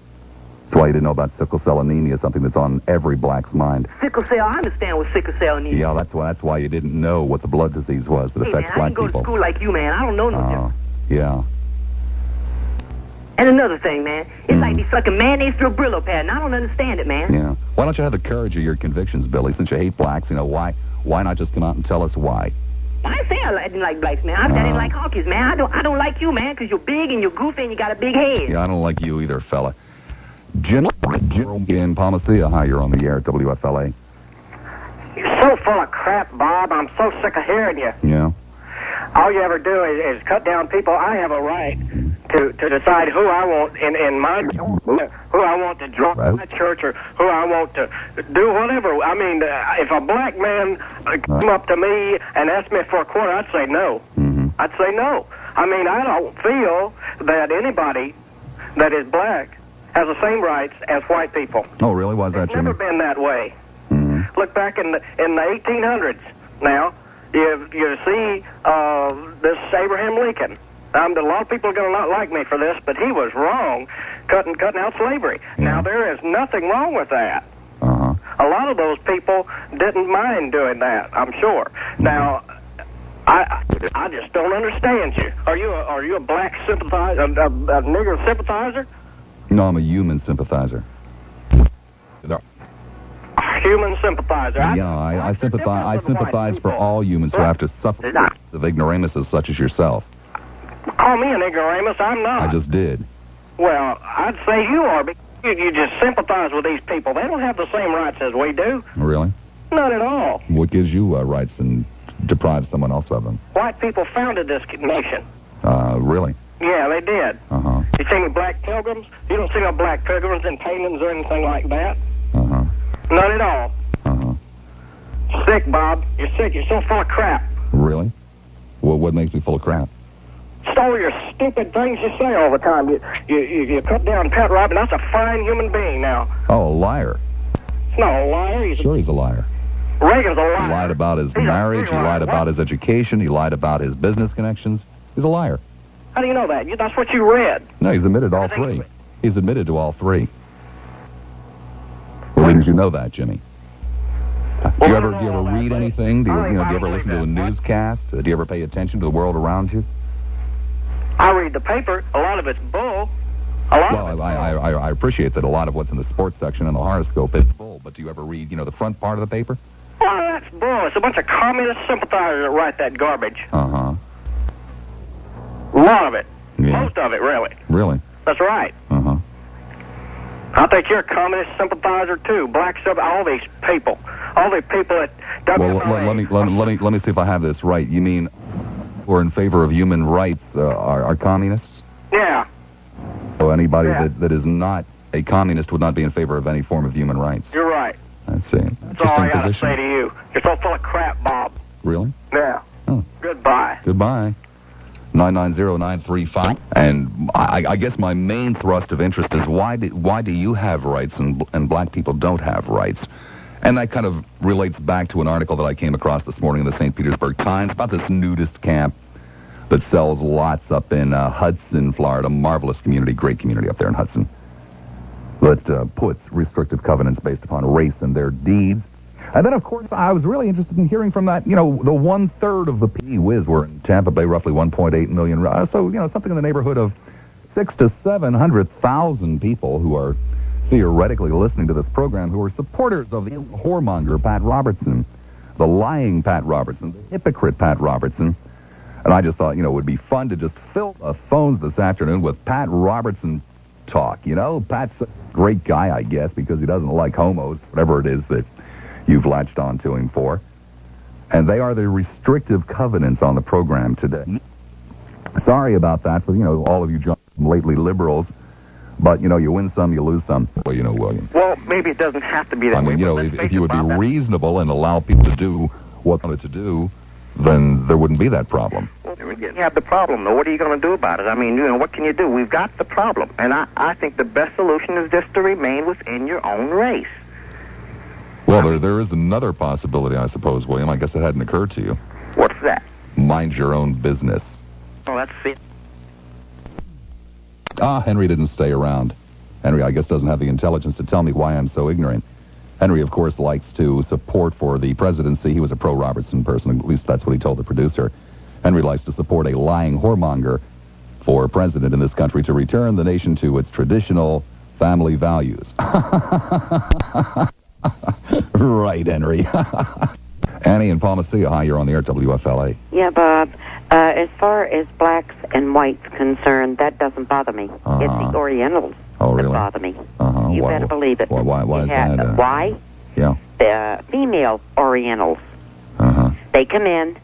That's why you didn't know about sickle cell anemia, something that's on every black's mind.
Sickle cell, I understand what sickle cell anemia.
Yeah, that's why you didn't know what the blood disease was that affects black people.
I didn't go to school like you, man. I don't know no difference.
Yeah.
And another thing, man, it's like they sucking mayonnaise through a Brillo pad, and I don't understand it, man.
Yeah. Why don't you have the courage of your convictions, Billy? Since you hate blacks, why not just come out and tell us why?
I didn't say I didn't like blacks, man. I didn't like honkies, man. I don't like you, man, because you're big and you're goofy and you got a big head.
Yeah, I don't like you either, fella. Jim in Palmacia. Hi, you're on the air at WFLA.
You're so full of crap, Bob. I'm so sick of hearing you.
Yeah.
All you ever do is cut down people. I have a right to decide who I want in my who I want to draw my church or who I want to do whatever. I mean, if a black man come up to me and asked me for a quarter, I'd say no.
Mm-hmm.
I'd say no. I mean, I don't feel that anybody that is black has the same rights as white people.
Oh, really? Why is that, Jimmy?
It's never been that way.
Mm-hmm.
Look back in the 1800s. Now you see this Abraham Lincoln. A lot of people are going to not like me for this, but he was wrong cutting out slavery.
Yeah.
Now there is nothing wrong with that.
Uh-huh.
A lot of those people didn't mind doing that, I'm sure. Mm-hmm. Now I just don't understand you. Are you a black sympathizer, a nigger sympathizer?
No, I'm a human sympathizer.
Human sympathizer.
Yeah, I sympathize for all humans who have to suffer of ignoramuses such as yourself.
Call me an ignoramus. I'm not.
I just did.
Well, I'd say you are, but you just sympathize with these people. They don't have the same rights as we do.
Really?
Not at all.
What gives you rights and deprives someone else of them?
White people founded this nation.
Really?
Yeah, they did.
Uh-huh.
You see any black pilgrims? You don't see no black pilgrims in paintings or anything like that.
Uh-huh.
Not at all.
Uh-huh.
Sick, Bob. You're sick. You're so full of crap.
Really? Well, what makes me full of crap?
Just all your stupid things you say all the time. You cut down Pat Robertson. That's a fine human being now.
Oh, a liar.
It's not a liar.
He's a liar.
Reagan's a liar.
He lied about his marriage. He lied about his education. He lied about his business connections. He's a liar.
How do you know that? That's what you read.
No, he's admitted all three. He's admitted to all three. Well, didn't you know that, Jimmy? Do you ever read anything? Do you ever listen to a newscast? Do you ever pay attention to the world around you?
I read the paper. A lot of it's bull.
I appreciate that a lot of what's in the sports section and the horoscope is bull, but do you ever read, the front part of the paper?
Oh, that's bull. It's a bunch of communist sympathizers that write that garbage.
Uh-huh.
A lot of it.
Yeah.
Most of it, really.
Really?
That's right.
Uh-huh.
I think you're a communist sympathizer too. All these people. All the people at
Well, let me see if I have this right. You mean who are in favor of human rights are communists?
Yeah.
So anybody that is not a communist would not be in favor of any form of human rights.
You're right.
I see.
That's all I got to say to you. You're so full of crap, Bob.
Really?
Yeah.
Oh.
Goodbye.
Goodbye. 990-935. And I guess my main thrust of interest is why do you have rights and black people don't have rights? And that kind of relates back to an article that I came across this morning in the St. Petersburg Times about this nudist camp that sells lots up in Hudson, Florida. Marvelous community, great community up there in Hudson. That puts restrictive covenants based upon race in their deeds. And then, of course, I was really interested in hearing from that, the 1/3 of the P-Whiz were in Tampa Bay, roughly 1.8 million. So, something in the neighborhood of 600,000 to 700,000 people who are theoretically listening to this program, who are supporters of the whoremonger Pat Robertson, the lying Pat Robertson, the hypocrite Pat Robertson. And I just thought, it would be fun to just fill the phones this afternoon with Pat Robertson talk. Pat's a great guy, I guess, because he doesn't like homos, whatever it is that you've latched onto him for. And they are the restrictive covenants on the program today. Sorry about that for, all of you lately liberals. But, you win some, you lose some. Well, William.
Well, maybe it doesn't have to be that way.
I mean, if you would be reasonable and allow people to do what they wanted to do, then there wouldn't be that problem.
You have the problem, though. What are you going to do about it? I mean, what can you do? We've got the problem. And I think the best solution is just to remain within your own race.
Well, there is another possibility, I suppose, William. I guess it hadn't occurred to you.
What's that?
Mind your own business.
Oh, that's it.
Henry didn't stay around. Henry, I guess, doesn't have the intelligence to tell me why I'm so ignorant. Henry, of course, likes to support for the presidency. He was a pro-Robertson person. At least that's what he told the producer. Henry likes to support a lying whoremonger for president in this country to return the nation to its traditional family values. Right, Henry. Annie in Palmacia, hi, you're on the air at WFLA.
Yeah, Bob. As far as blacks and whites concerned, that doesn't bother me. It's the Orientals that bother me. You better believe it.
Why is that?
Why?
Yeah.
The female Orientals. They come in,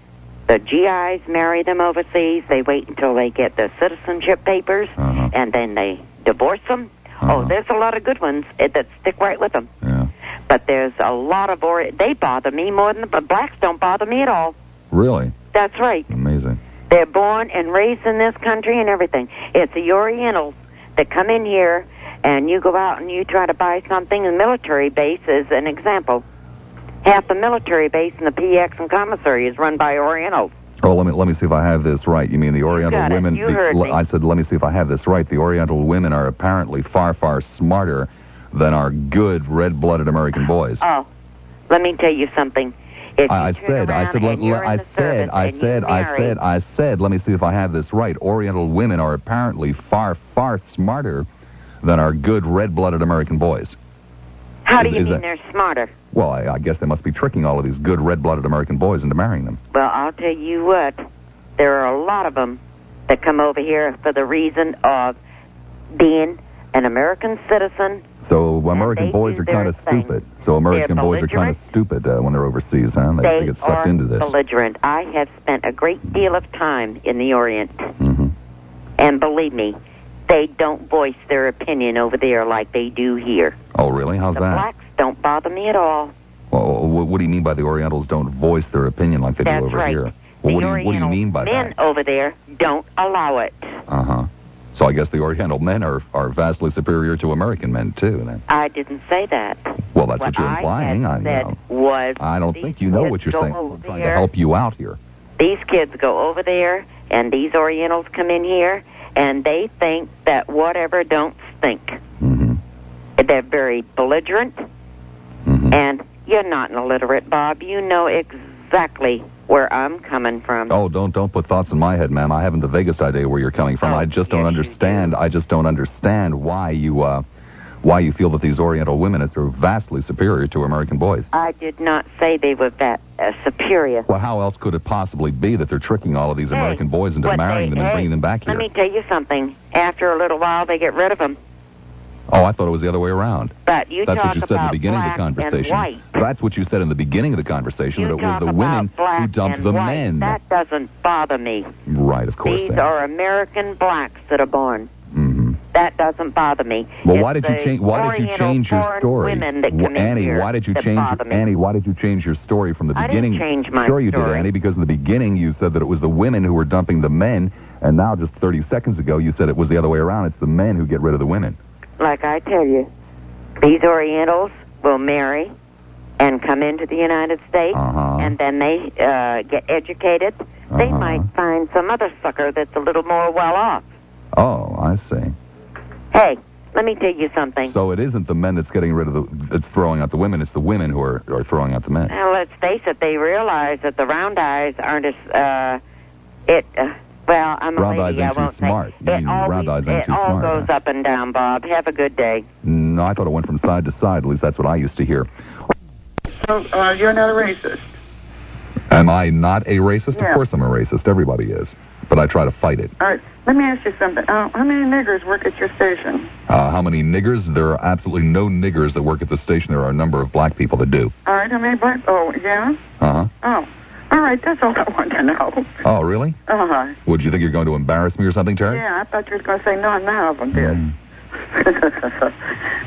the GIs marry them overseas, they wait until they get their citizenship papers, and then they divorce them. Oh, there's a lot of good ones that stick right with them.
Yeah.
But there's a lot of they bother me more than the blacks don't bother me at all.
Really?
That's right.
Amazing.
They're born and raised in this country and everything. It's the Orientals that come in here, and you go out and you try to buy something. The military base is an example. Half the military base in the PX and commissary is run by Orientals.
Oh, let me see if I have this right. You mean the Oriental women?
You heard me.
I said, let me see if I have this right. The Oriental women are apparently far, far smarter than our good red-blooded American boys.
Oh, let me tell you something.
I said, let me see if I have this right. Oriental women are apparently far, far smarter than our good red-blooded American boys.
How do you mean they're smarter?
Well, I guess they must be tricking all of these good red-blooded American boys into marrying them.
Well, I'll tell you what. There are a lot of them that come over here for the reason of being an American citizen.
So American boys are kind of stupid. So American boys are kind of stupid when they're overseas, huh? They get sucked into this.
Belligerent. I have spent a great deal of time in the Orient. And believe me, they don't voice their opinion over there like they do here.
Oh, really? How's that?
The blacks don't bother me at all.
Well, what do you mean by the Orientals don't voice their opinion like they do over here? Well, what do you mean by that?
Men over there don't allow it.
So I guess the Oriental men are vastly superior to American men, too, then.
I didn't say that.
Well, that's what you're implying.
I
don't think you know what you're saying. I'm trying to help you out here.
These kids go over there, and these Orientals come in here, and they think that whatever don't stink. They're very belligerent, and you're not an illiterate, Bob. You know exactly where I'm coming from.
Oh, don't put thoughts in my head, ma'am. I haven't the vaguest idea where you're coming from. I just don't understand. I just don't understand why you feel that these Oriental women are vastly superior to American boys.
I did not say they were that superior.
Well, how else could it possibly be that they're tricking all of these American boys into marrying them and bringing them back here?
Let me tell you something. After a little while, they get rid of them.
Oh, I thought it was the other way around.
But you
That's
talk
what you said in the
about
beginning of the
black and
conversation.
white.
That's what you said in the beginning of the conversation,
You
that it was
talk
the
about
women
black
who dumped
and
the
white.
men.
That doesn't bother me.
Right, of course.
These are American blacks that are born.
Mm-hmm.
That doesn't bother me.
Well,
It's
why did you
the
change? Why did you change your
Oriental
story,
women that come in
Annie?
here
Why did you
that
change?
bother me.
Annie, why did you change your story from the
I didn't
beginning?
change my
Sure, you did,
story.
Annie, because in the beginning you said that it was the women who were dumping the men, and now just 30 seconds ago you said it was the other way around. It's the men who get rid of the women.
Like I tell you, these Orientals will marry and come into the United States, and then they get educated. They might find some other sucker that's a little more well off.
Oh, I see.
Hey, let me tell you something.
So it isn't the men that's getting rid of that's throwing out the women. It's the women who are throwing out the men.
Well, let's face it, they realize that the round eyes aren't as, well, I'm
Round
a
eyes
lady,
ain't
I
too
won't
smart.
say.
You mean round eyes ain't too
It all
smart,
goes up and down, Bob. Have a good day.
No, I thought it went from side to side. At least that's what I used to hear.
So, you're not a racist?
Am I not a racist?
Yeah.
Of course I'm a racist. Everybody is. But I try to fight it.
All right, let me ask you something. How many niggers work at your station?
How many niggers? There are absolutely no niggers that work at the station. There are a number of black people that do.
All right, how many black? Oh, yeah?
Uh-huh.
Oh, all right, that's all I want to know.
Oh, really?
Uh-huh.
Would you think you're going to embarrass me or something, Terry?
Yeah, I thought you were going to say none of them did.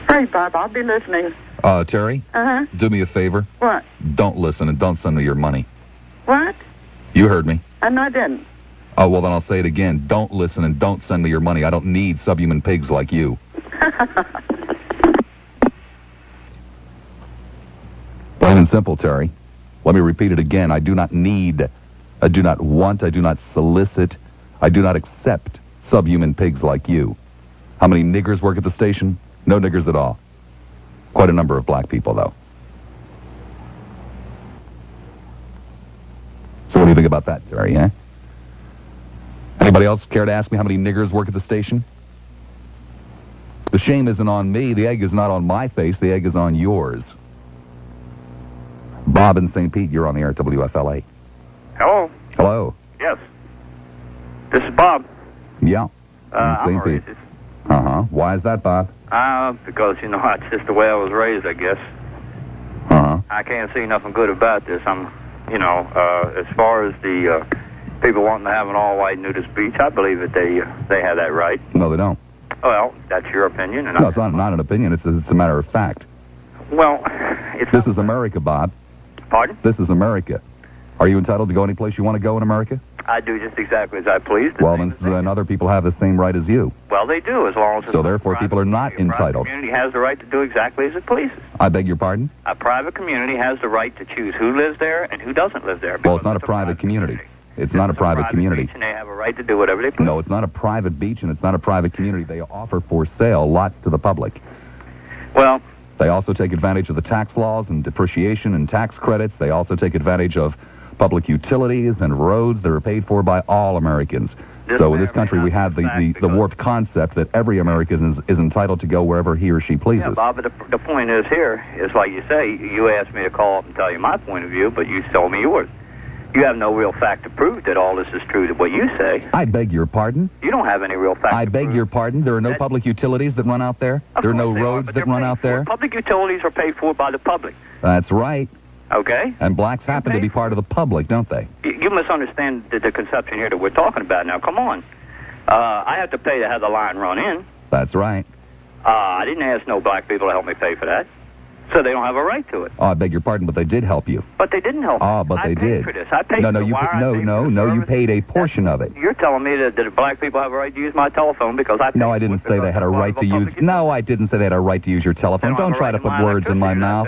Hey, Bob, I'll be listening.
Terry?
Uh-huh.
Do me a favor.
What?
Don't listen and don't send me your money.
What?
You heard me.
No, I didn't.
Oh, well, then I'll say it again. Don't listen and don't send me your money. I don't need subhuman pigs like you. Plain and simple, Terry. Let me repeat it again. I do not need, I do not want, I do not solicit, I do not accept subhuman pigs like you. How many niggers work at the station? No niggers at all. Quite a number of black people, though. So what do you think about that, Terry, eh? Anybody else care to ask me how many niggers work at the station? The shame isn't on me. The egg is not on my face. The egg is on yours. Bob in St. Pete, you're on the air at WFLA.
Hello?
Hello.
Yes. This is Bob.
Yeah.
I'm a racist.
Uh-huh. Why is that, Bob?
Because, you know, that's just the way I was raised, I guess.
Uh-huh.
I can't see nothing good about this. You know, as far as the people wanting to have an all-white nudist beach, I believe that they have that right.
No, they don't.
Well, that's your opinion. And
No, it's not an opinion. It's a matter of fact.
Well,
This is America, Bob.
Pardon?
This is America. Are you entitled to go any place you want to go in America?
I do just exactly as I please.
Well, then other people have the same right as you.
Well, they do, as long as...
So therefore, people are not entitled.
A community has the right to do exactly as it pleases.
I beg your pardon?
A private community has the right to choose who lives there and who doesn't live there.
Well, it's not a private community. It's not a private community.
Beach, and they have a right to do whatever they please.
No, it's not a private beach, and it's not a private community. They offer for sale lots to the public.
Well...
They also take advantage of the tax laws and depreciation and tax credits. They also take advantage of public utilities and roads that are paid for by all Americans. So in this country, we have the warped concept that every American is entitled to go wherever he or she pleases.
Yeah, Bob, but the point is here, is like you say, you asked me to call up and tell you my point of view, but you told me yours. You have no real fact to prove that all this is true to what you say.
I beg your pardon?
You don't have any real fact
I beg your pardon? There are no public utilities that run out there? There are no roads that run out there?
Public utilities are paid for by the public.
That's right.
Okay?
And blacks happen to be part of the public, don't they?
You misunderstand the conception here that we're talking about now. Come on. I have to pay to have the line run in.
That's right.
I didn't ask no black people to help me pay for that. So they don't have a right to it.
Oh, I beg your pardon, but they did help you.
But they didn't help me.
Oh, but they did.
I paid for this. I paid
no,
for the wire.
You paid a portion of it.
You're telling me that black people have a right to use my telephone because I paid
No, I didn't say they had a right to use... No, I didn't say they had a right to use your telephone. Don't try to put words in my mouth.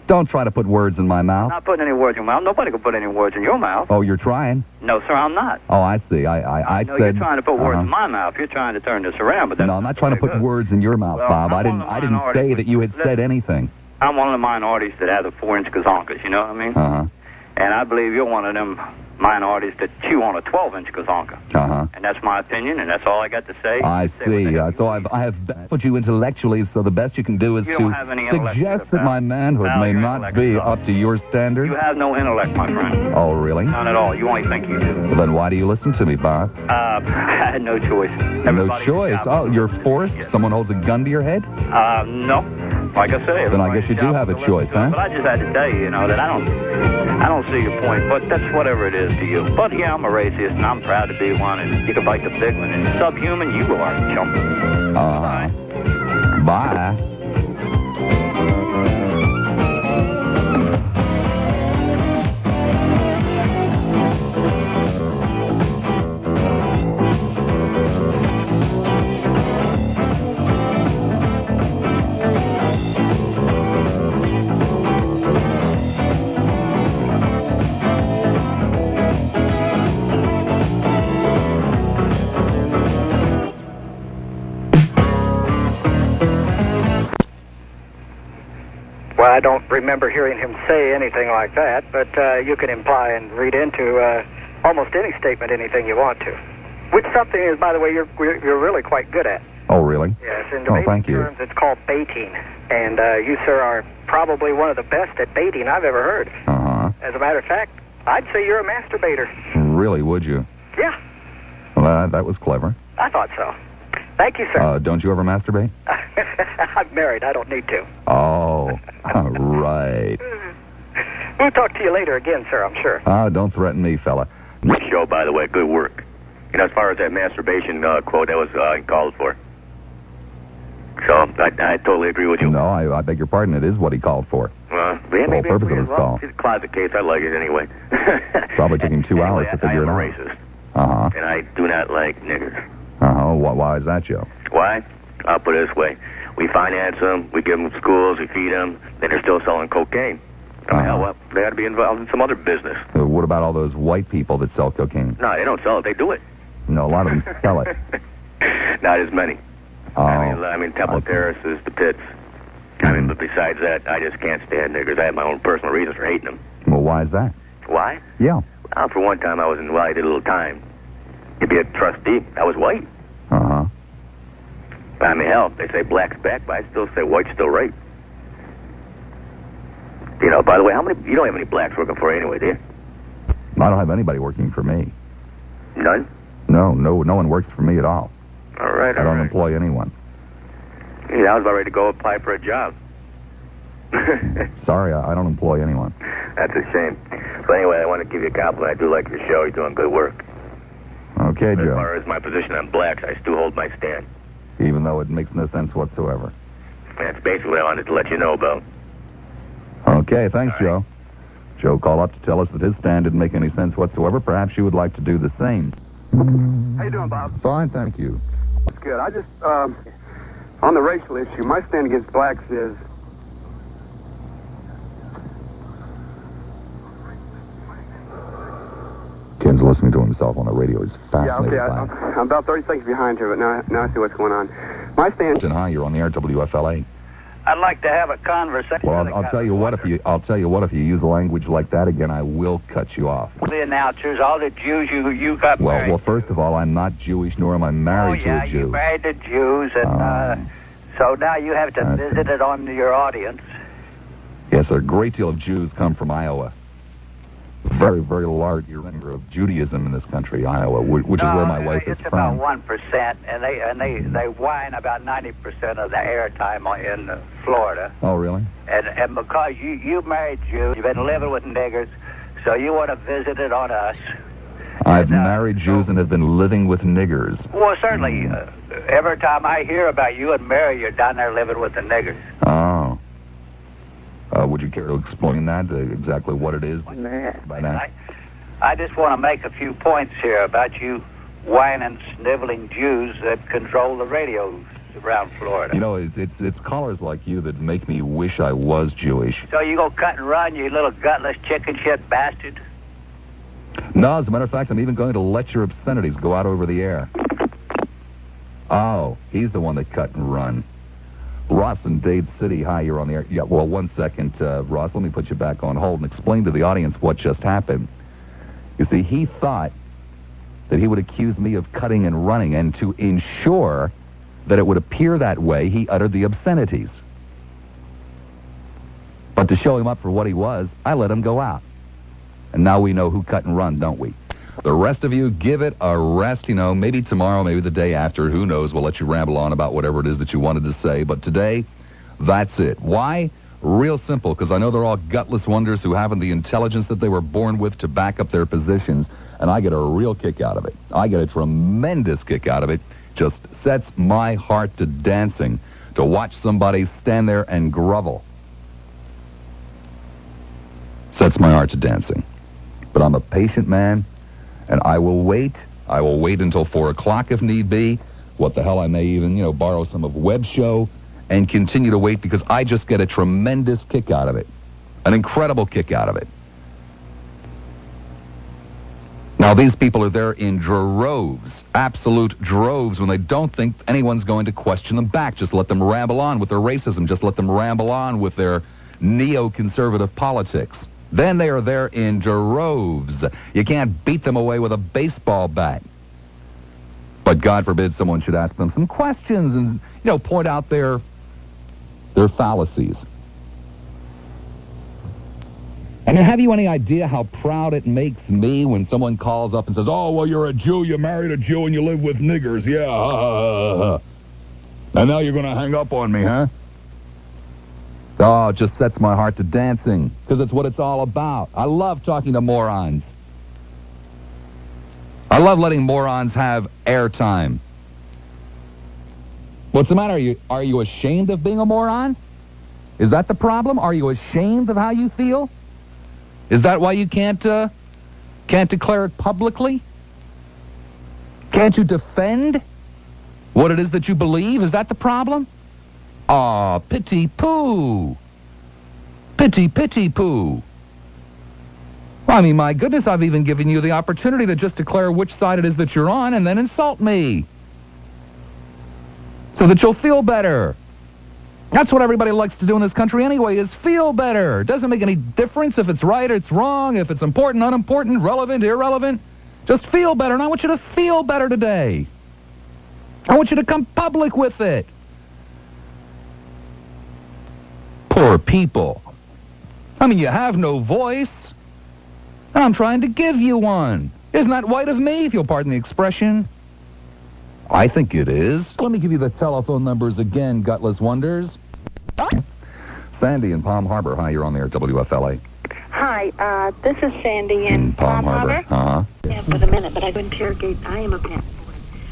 Don't try to put words in my mouth.
I'm not putting any words in your mouth. Nobody can put any words in your mouth.
Oh, you're trying?
No, sir, I'm not.
Oh, I see. I
know
said...
you're trying to put words in my mouth. You're trying to turn this around, but that's...
No, I'm not trying to put words in your mouth, Bob. I didn't say that you had said anything.
I'm one of the minorities that have the 4-inch gazonkas, you know what I mean?
Uh-huh.
And I believe you're one of them minorities to chew on a 12-inch gazonka.
Uh-huh.
And that's my opinion, and that's all I got to say.
I see. So I have put you intellectually, so the best you can do is
You
to
don't have any intellect,
suggest that my manhood
No,
may
your
not
intellect
be
is
up to your standards.
You have no intellect, my friend.
Oh, really?
None at all. You only think you do.
Well, then why do you listen to me, Bob?
I had no choice.
No choice. Oh, you're forced? Someone holds a gun to your head?
No. Like I say.
Then I guess you do have a choice, huh?
But I just had to tell you, that I don't see your point, but that's whatever it is to you. But yeah, I'm a racist, and I'm proud to be one, and you can bite the big one. And subhuman, you are, chump.
Bye.
Well, I don't remember hearing him say anything like that, but you can imply and read into almost any statement anything you want to. Which something is, by the way, you're really quite good at.
Oh, really?
Yes, in
Oh, thank
debating
you.
terms, it's called baiting. And you, sir, are probably one of the best at baiting I've ever heard.
Uh-huh.
As a matter of fact, I'd say you're a masturbator.
Really, would you?
Yeah,
Well, that was clever.
I thought so. Thank you, sir.
Don't you ever masturbate?
I'm married. I don't need to.
Oh, right.
We'll talk to you later again, sir, I'm sure.
Don't threaten me, fella.
Show, by the way, good work. As far as that masturbation quote, that was called for. So, I totally agree with you.
No, I beg your pardon. It is what he called for.
Yeah,
the whole
maybe
purpose of his call.
It's a closet case. I like it anyway.
Probably took him 2 hours to figure it out.
I am a racist.
Uh-huh.
And I do not like niggers.
Uh-huh. Why is that, Joe?
Why? I'll put it this way. We finance them, we give them schools, we feed them, then they're still selling cocaine. I mean, hell, well, they ought to be involved in some other business.
What about all those white people that sell cocaine?
No, they don't sell it. They do it.
No, a lot of them sell it.
Not as many.
Oh,
I mean, Temple Terraces, the pits. I mean, but besides that, I just can't stand niggers. I have my own personal reasons for hating them.
Well, why is that?
Why?
Yeah.
Well, for one time, I did a little time. To be a trustee, I was white.
Uh-huh.
I mean, hell, they say black's back, but I still say white's still right. By the way, you don't have any blacks working for you anyway, do you?
I don't have anybody working for me.
None?
No one works for me at all.
All right,
I don't employ anyone.
Yeah, I was about ready to go apply for a job.
Sorry, I don't employ anyone.
That's a shame. So anyway, I want to give you a compliment. I do like your show. You're doing good work.
Okay,
As
Joe.
far as my position on blacks, I still hold my stand.
Even though it makes no sense whatsoever.
That's basically what I wanted to let you know about.
Okay, thanks, Joe. Joe called up to tell us that his stand didn't make any sense whatsoever. Perhaps you would like to do the same.
How you doing, Bob?
Fine, thank you.
That's good. I just, on the racial issue, my stand against blacks is...
Ken's listening to himself on the radio. He's
Yeah,
fascinated
okay,
by it.
I'm about 30 seconds behind here, but now I see what's going on. My stand...
Hi, you're on the air, WFLA.
I'd like to have a conversation.
Well, I'll tell you what. If you use language like that again, I will cut you off.
The announcers, all the Jews you got married.
Well, first of all, I'm not Jewish, nor am I married to a Jew.
You married the Jews, and so now you have to visit it on your audience.
Yes, a great deal of Jews come from Iowa. Very, very large number of Judaism in this country, Iowa, which is where my wife is
it's
from.
about 1%, and they whine about 90% of the airtime in Florida.
Oh, really?
And because you married Jews, you've been living with niggers, so you want to visit it on us.
I've married Jews and have been living with niggers.
Well, certainly, every time I hear about you and Mary, you're down there living with the niggers.
Oh. Would you care to explain that, exactly what it is? By that?
I just want to make a few points here about you whining, sniveling Jews that control the radios around Florida.
It's callers like you that make me wish I was Jewish.
So you go cut and run, you little gutless chicken shit bastard?
No, as a matter of fact, I'm even going to let your obscenities go out over the air. Oh, he's the one that cut and run. Ross in Dade City, hi, you're on the air. Yeah, well, 1 second, Ross, let me put you back on hold and explain to the audience what just happened. You see, he thought that he would accuse me of cutting and running, and to ensure that it would appear that way, he uttered the obscenities. But to show him up for what he was, I let him go out. And now we know who cut and run, don't we? The rest of you, give it a rest, maybe tomorrow, maybe the day after, who knows, we'll let you ramble on about whatever it is that you wanted to say, but today, that's it. Why? Real simple, because I know they're all gutless wonders who haven't the intelligence that they were born with to back up their positions, and I get a real kick out of it. I get a tremendous kick out of it. Just sets my heart to dancing to watch somebody stand there and grovel. Sets my heart to dancing. But I'm a patient man, and I will wait. I will wait until 4 o'clock if need be. What the hell, I may even, borrow some of Webb's show and continue to wait because I just get a tremendous kick out of it. An incredible kick out of it. Now, these people are there in droves, absolute droves, when they don't think anyone's going to question them back. Just let them ramble on with their racism. Just let them ramble on with their neoconservative politics. Then they are there in droves. You can't beat them away with a baseball bat. But God forbid someone should ask them some questions and, point out their fallacies. And have you any idea how proud it makes me when someone calls up and says, oh, well, you're a Jew, you married a Jew, and you live with niggers, yeah. And now you're going to hang up on me, huh? Oh, it just sets my heart to dancing, because it's what it's all about. I love talking to morons. I love letting morons have airtime. What's the matter? Are you ashamed of being a moron? Is that the problem? Are you ashamed of how you feel? Is that why you can't declare it publicly? Can't you defend what it is that you believe? Is that the problem? Aw, pity poo. Pity, pity poo. Well, I mean, my goodness, I've even given you the opportunity to just declare which side it is that you're on and then insult me. So that you'll feel better. That's what everybody likes to do in this country anyway, is feel better. It doesn't make any difference if it's right or it's wrong, if it's important, unimportant, relevant, irrelevant. Just feel better, and I want you to feel better today. I want you to come public with it. Poor people. I mean, you have no voice, and I'm trying to give you one. Isn't that white of me, if you'll pardon the expression? I think it is. Let me give you the telephone numbers again, gutless wonders. Sandy in Palm Harbor. Hi, you're on the air, WFLA.
Hi, this is Sandy in Palm Harbor.
Uh-huh.
Yeah, for the minute, but I interrogate. I am a Pat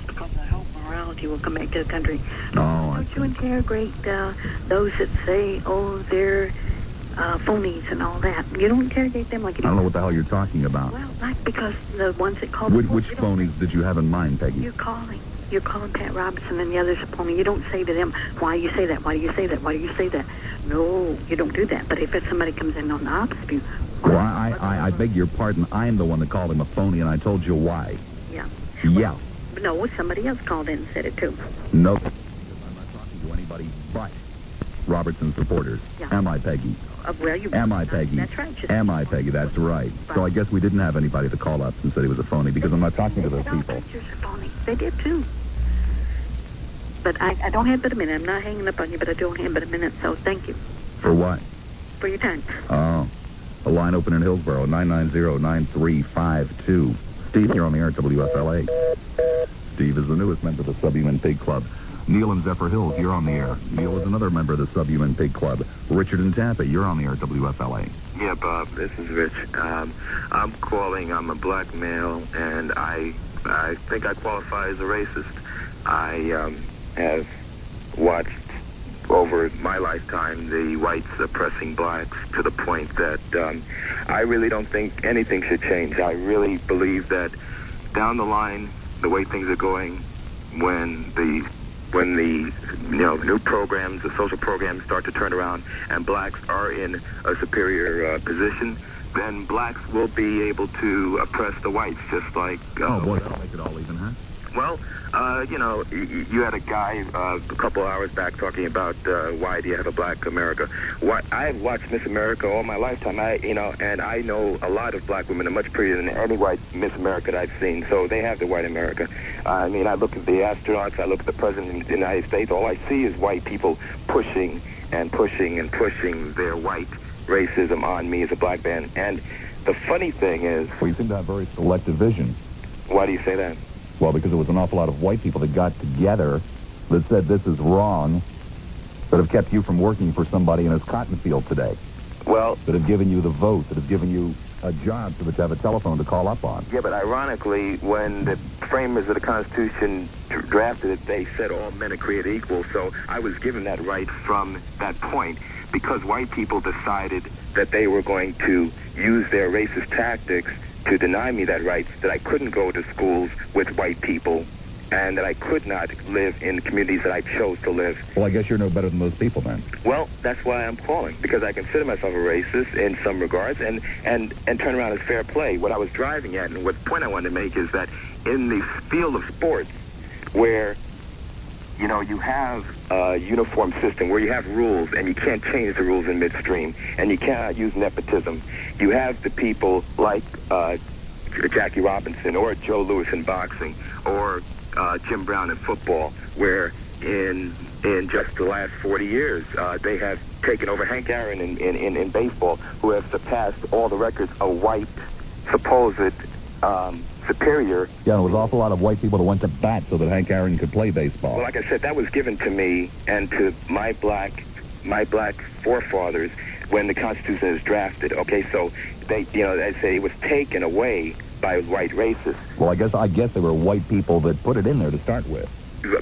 because I hope morality will come back to the country. Don't you interrogate those that say, oh, they're phonies and all that? You don't interrogate them like you do.
I don't know what the hell you're talking about.
Well, like because the ones that call...
Which phonies did you have in mind, Peggy?
You're calling Pat Robertson and the others a phony. You don't say to them, why you say that? Why do you say that? Why do you say that? No, you don't do that. But if somebody comes in on the opposite view...
Well, I beg your pardon. I'm the one that called him a phony, and I told you why.
Yeah.
Yeah.
Well, no, somebody else called in and said it too.
Nope. I'm not talking to anybody but Robertson supporters.
Yeah.
Am I, Peggy?
Well, you...
Am I, Peggy?
That's right.
Am I, Peggy? That's right. So I guess we didn't have anybody to call up and said he was a phony, because I'm not talking to those people.
They did too. But I don't have but a minute. I'm not hanging up on you, but I don't have but a minute, so thank you.
For what?
For your time.
Oh. A line open in Hillsborough, 990-9352. Steve, you're on the air at WFLA. Steve is the newest member of the Subhuman Pig Club. Neil in Zephyr Hills, you're on the air. Neil is another member of the Subhuman Pig Club. Richard in Tampa, you're on the air at WFLA.
Yeah, Bob, this is Rich. I'm calling. I'm a black male, and I think I qualify as a racist. I have watched over my lifetime the whites oppressing blacks to the point that I really don't think anything should change. I really believe that down the line, the way things are going, when the new programs, the social programs start to turn around and blacks are in a superior position, then blacks will be able to oppress the whites, just like...
oh, boy, that'll make it all even, huh?
Well, you know, you had a guy a couple hours back talking about why do you have a black America? I've watched Miss America all my lifetime. And I know a lot of black women are much prettier than any white Miss America that I've seen. So they have the white America. I mean, I look at the astronauts, I look at the president of the United States. All I see is white people pushing and pushing and pushing their white racism on me as a black man. And the funny thing is...
Well, you seem to have very selective vision.
Why do you say that?
Well, because there was an awful lot of white people that got together that said this is wrong, that have kept you from working for somebody in his cotton field today.
Well...
That have given you the vote, that have given you a job so that you have a telephone to call up on.
Yeah, but ironically, when the framers of the Constitution drafted it, they said all men are created equal. So I was given that right from that point because white people decided that they were going to use their racist tactics to deny me that right, that I couldn't go to schools with white people, and that I could not live in communities that I chose to live.
Well, I guess you're no better than those people, then.
Well, that's why I'm calling, because I consider myself a racist in some regards, and turn around as fair play. What I was driving at, and what point I wanted to make is that in the field of sports, where, you know, you have a uniform system, where you have rules, and you can't change the rules in midstream, and you cannot use nepotism, you have the people like Jackie Robinson or Joe Louis in boxing or Jim Brown in football, where in just the last 40 years they have taken over Hank Aaron in baseball, who have surpassed all the records of white supposed superior.
Yeah, there was an awful lot of white people that went to bat so that Hank Aaron could play baseball.
Well, like I said, that was given to me and to my black forefathers when the Constitution is drafted. Okay, so they, you know, I say it was taken away by white racists.
Well, I guess there were white people that put it in there to start with.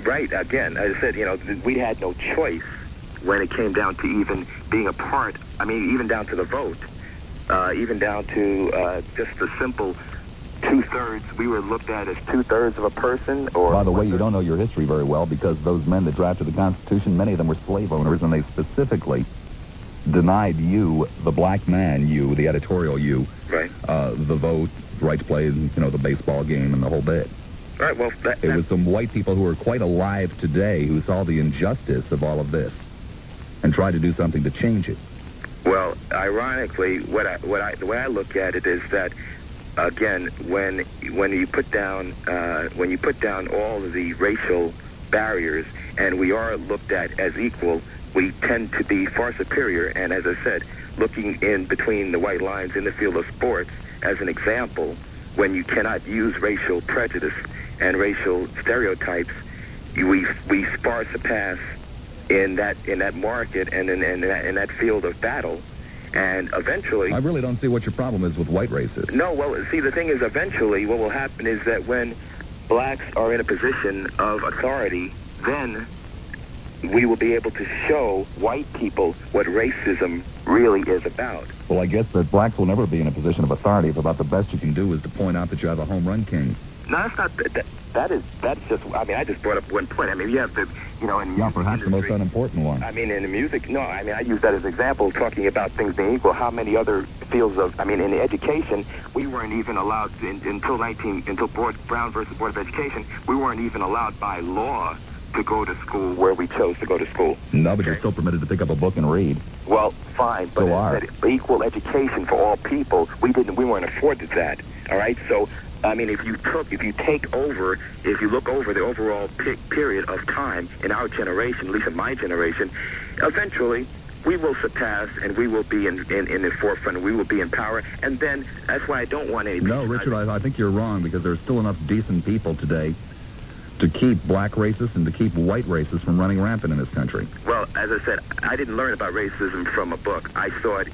Right. Again, as I said, you know, we had no choice when it came down to even being a part. I mean, even down to the vote, even down to just the simple 2/3. We were looked at as 2/3 of a person. Or
by the way, you don't know your history very well, because those men that drafted the Constitution, many of them were slave owners, and they specifically denied you, the black man, you, the editorial you,
right,
the vote, right to play, you know, the baseball game and the whole bit.
All right, well,
it was some white people who are quite alive today who saw the injustice of all of this and tried to do something to change it.
Well, ironically, the way I look at it is that, again, when you put down all of the racial barriers and we are looked at as equal, we tend to be far superior. And as I said, looking in between the white lines in the field of sports, as an example, when you cannot use racial prejudice and racial stereotypes, we far surpass in that market and in that field of battle. And eventually...
I really don't see what your problem is with white racists.
No, well, see, the thing is, eventually what will happen is that when blacks are in a position of authority, then we will be able to show white people what racism really is about.
Well, I guess that blacks will never be in a position of authority if about the best you can do is to point out that you have a home run king.
No, that's not... That's just... I mean, I just brought up one point. I mean, you have the... You know, in
perhaps the most unimportant one.
I mean, in the music... No, I mean, I use that as an example, talking about things being equal. How many other fields of... I mean, in the education, we weren't even allowed until Brown versus Board of Education, we weren't even allowed by law to go to school where we chose to go to school.
No, but you're still permitted to pick up a book and read.
Well, fine, but equal education for all people, we weren't afforded that. All right, so I mean, if you look over the overall period of time in our generation, at least in my generation, eventually we will surpass and we will be in the forefront. We will be in power, and then that's why I don't want any.
No, Richard, I think you're wrong, because there's still enough decent people today to keep black racists and to keep white racists from running rampant in this country.
Well, as I said, I didn't learn about racism from a book. I saw it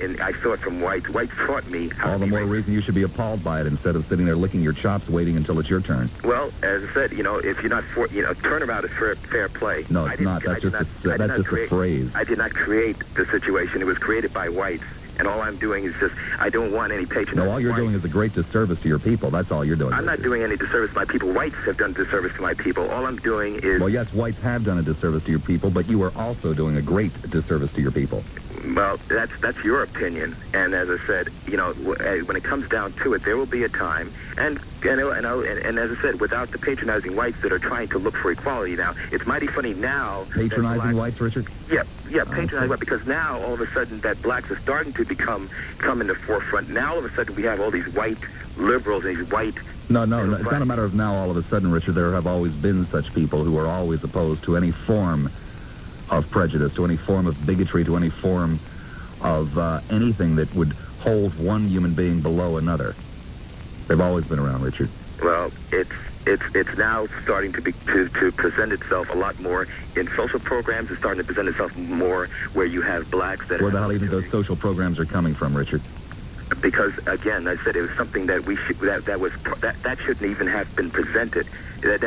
from whites. Whites taught me how.
All the more reason you should be appalled by it instead of sitting there licking your chops waiting until it's your turn.
Well, as I said, you know, if you're not turnaround is fair play.
No, it's not. That's just a phrase.
I did not create the situation. It was created by whites. And all I'm doing is just, I don't want any patronage.
No, all you're doing is a great disservice to your people. That's all you're doing.
I'm not doing any disservice to my people. Whites have done disservice to my people. All I'm doing is...
Well, yes, whites have done a disservice to your people, but you are also doing a great disservice to your people.
Well, that's your opinion, and as I said, you know, when it comes down to it, there will be a time, and as I said, without the patronizing whites that are trying to look for equality now, it's mighty funny now.
Patronizing whites, Richard?
Yeah, patronizing whites, because now all of a sudden that blacks are starting to come in the forefront. Now all of a sudden we have all these white liberals, these white.
No, it's not a matter of now all of a sudden, Richard. There have always been such people who are always opposed to any form of prejudice, to any form of bigotry, to any form of anything that would hold one human being below another. They've always been around, Richard.
Well, it's now starting to present itself a lot more in social programs. It's starting to present itself more where you have blacks that.
Where the hell do you think those social programs are coming from, Richard?
Because again, I said it was something that that shouldn't even have been presented. That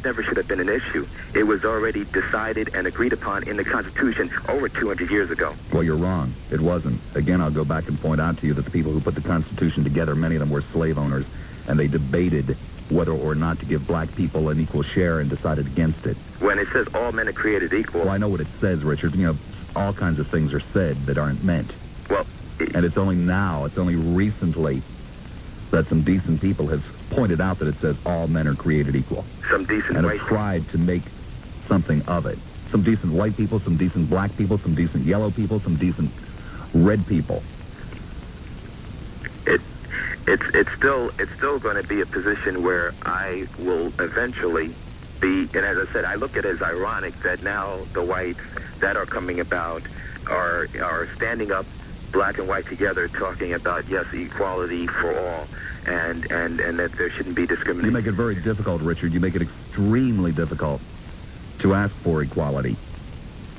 never should have been an issue. It was already decided and agreed upon in the Constitution over 200 years ago.
Well, you're wrong. It wasn't. Again, I'll go back and point out to you that the people who put the Constitution together, many of them were slave owners, and they debated whether or not to give black people an equal share and decided against it.
When it says all men are created equal.
Well, I know what it says, Richard. You know, all kinds of things are said that aren't meant.
Well,
and it's only recently that some decent people have pointed out that it says all men are created equal.
Some decent
and
white
have tried to make something of it. Some decent white people, some decent black people, some decent yellow people, some decent red people.
It's still going to be a position where I will eventually be, and as I said, I look at it as ironic that now the whites that are coming about are standing up, black and white together, talking about, yes, equality for all, and that there shouldn't be discrimination.
You make it very difficult, Richard. You make it extremely difficult to ask for equality.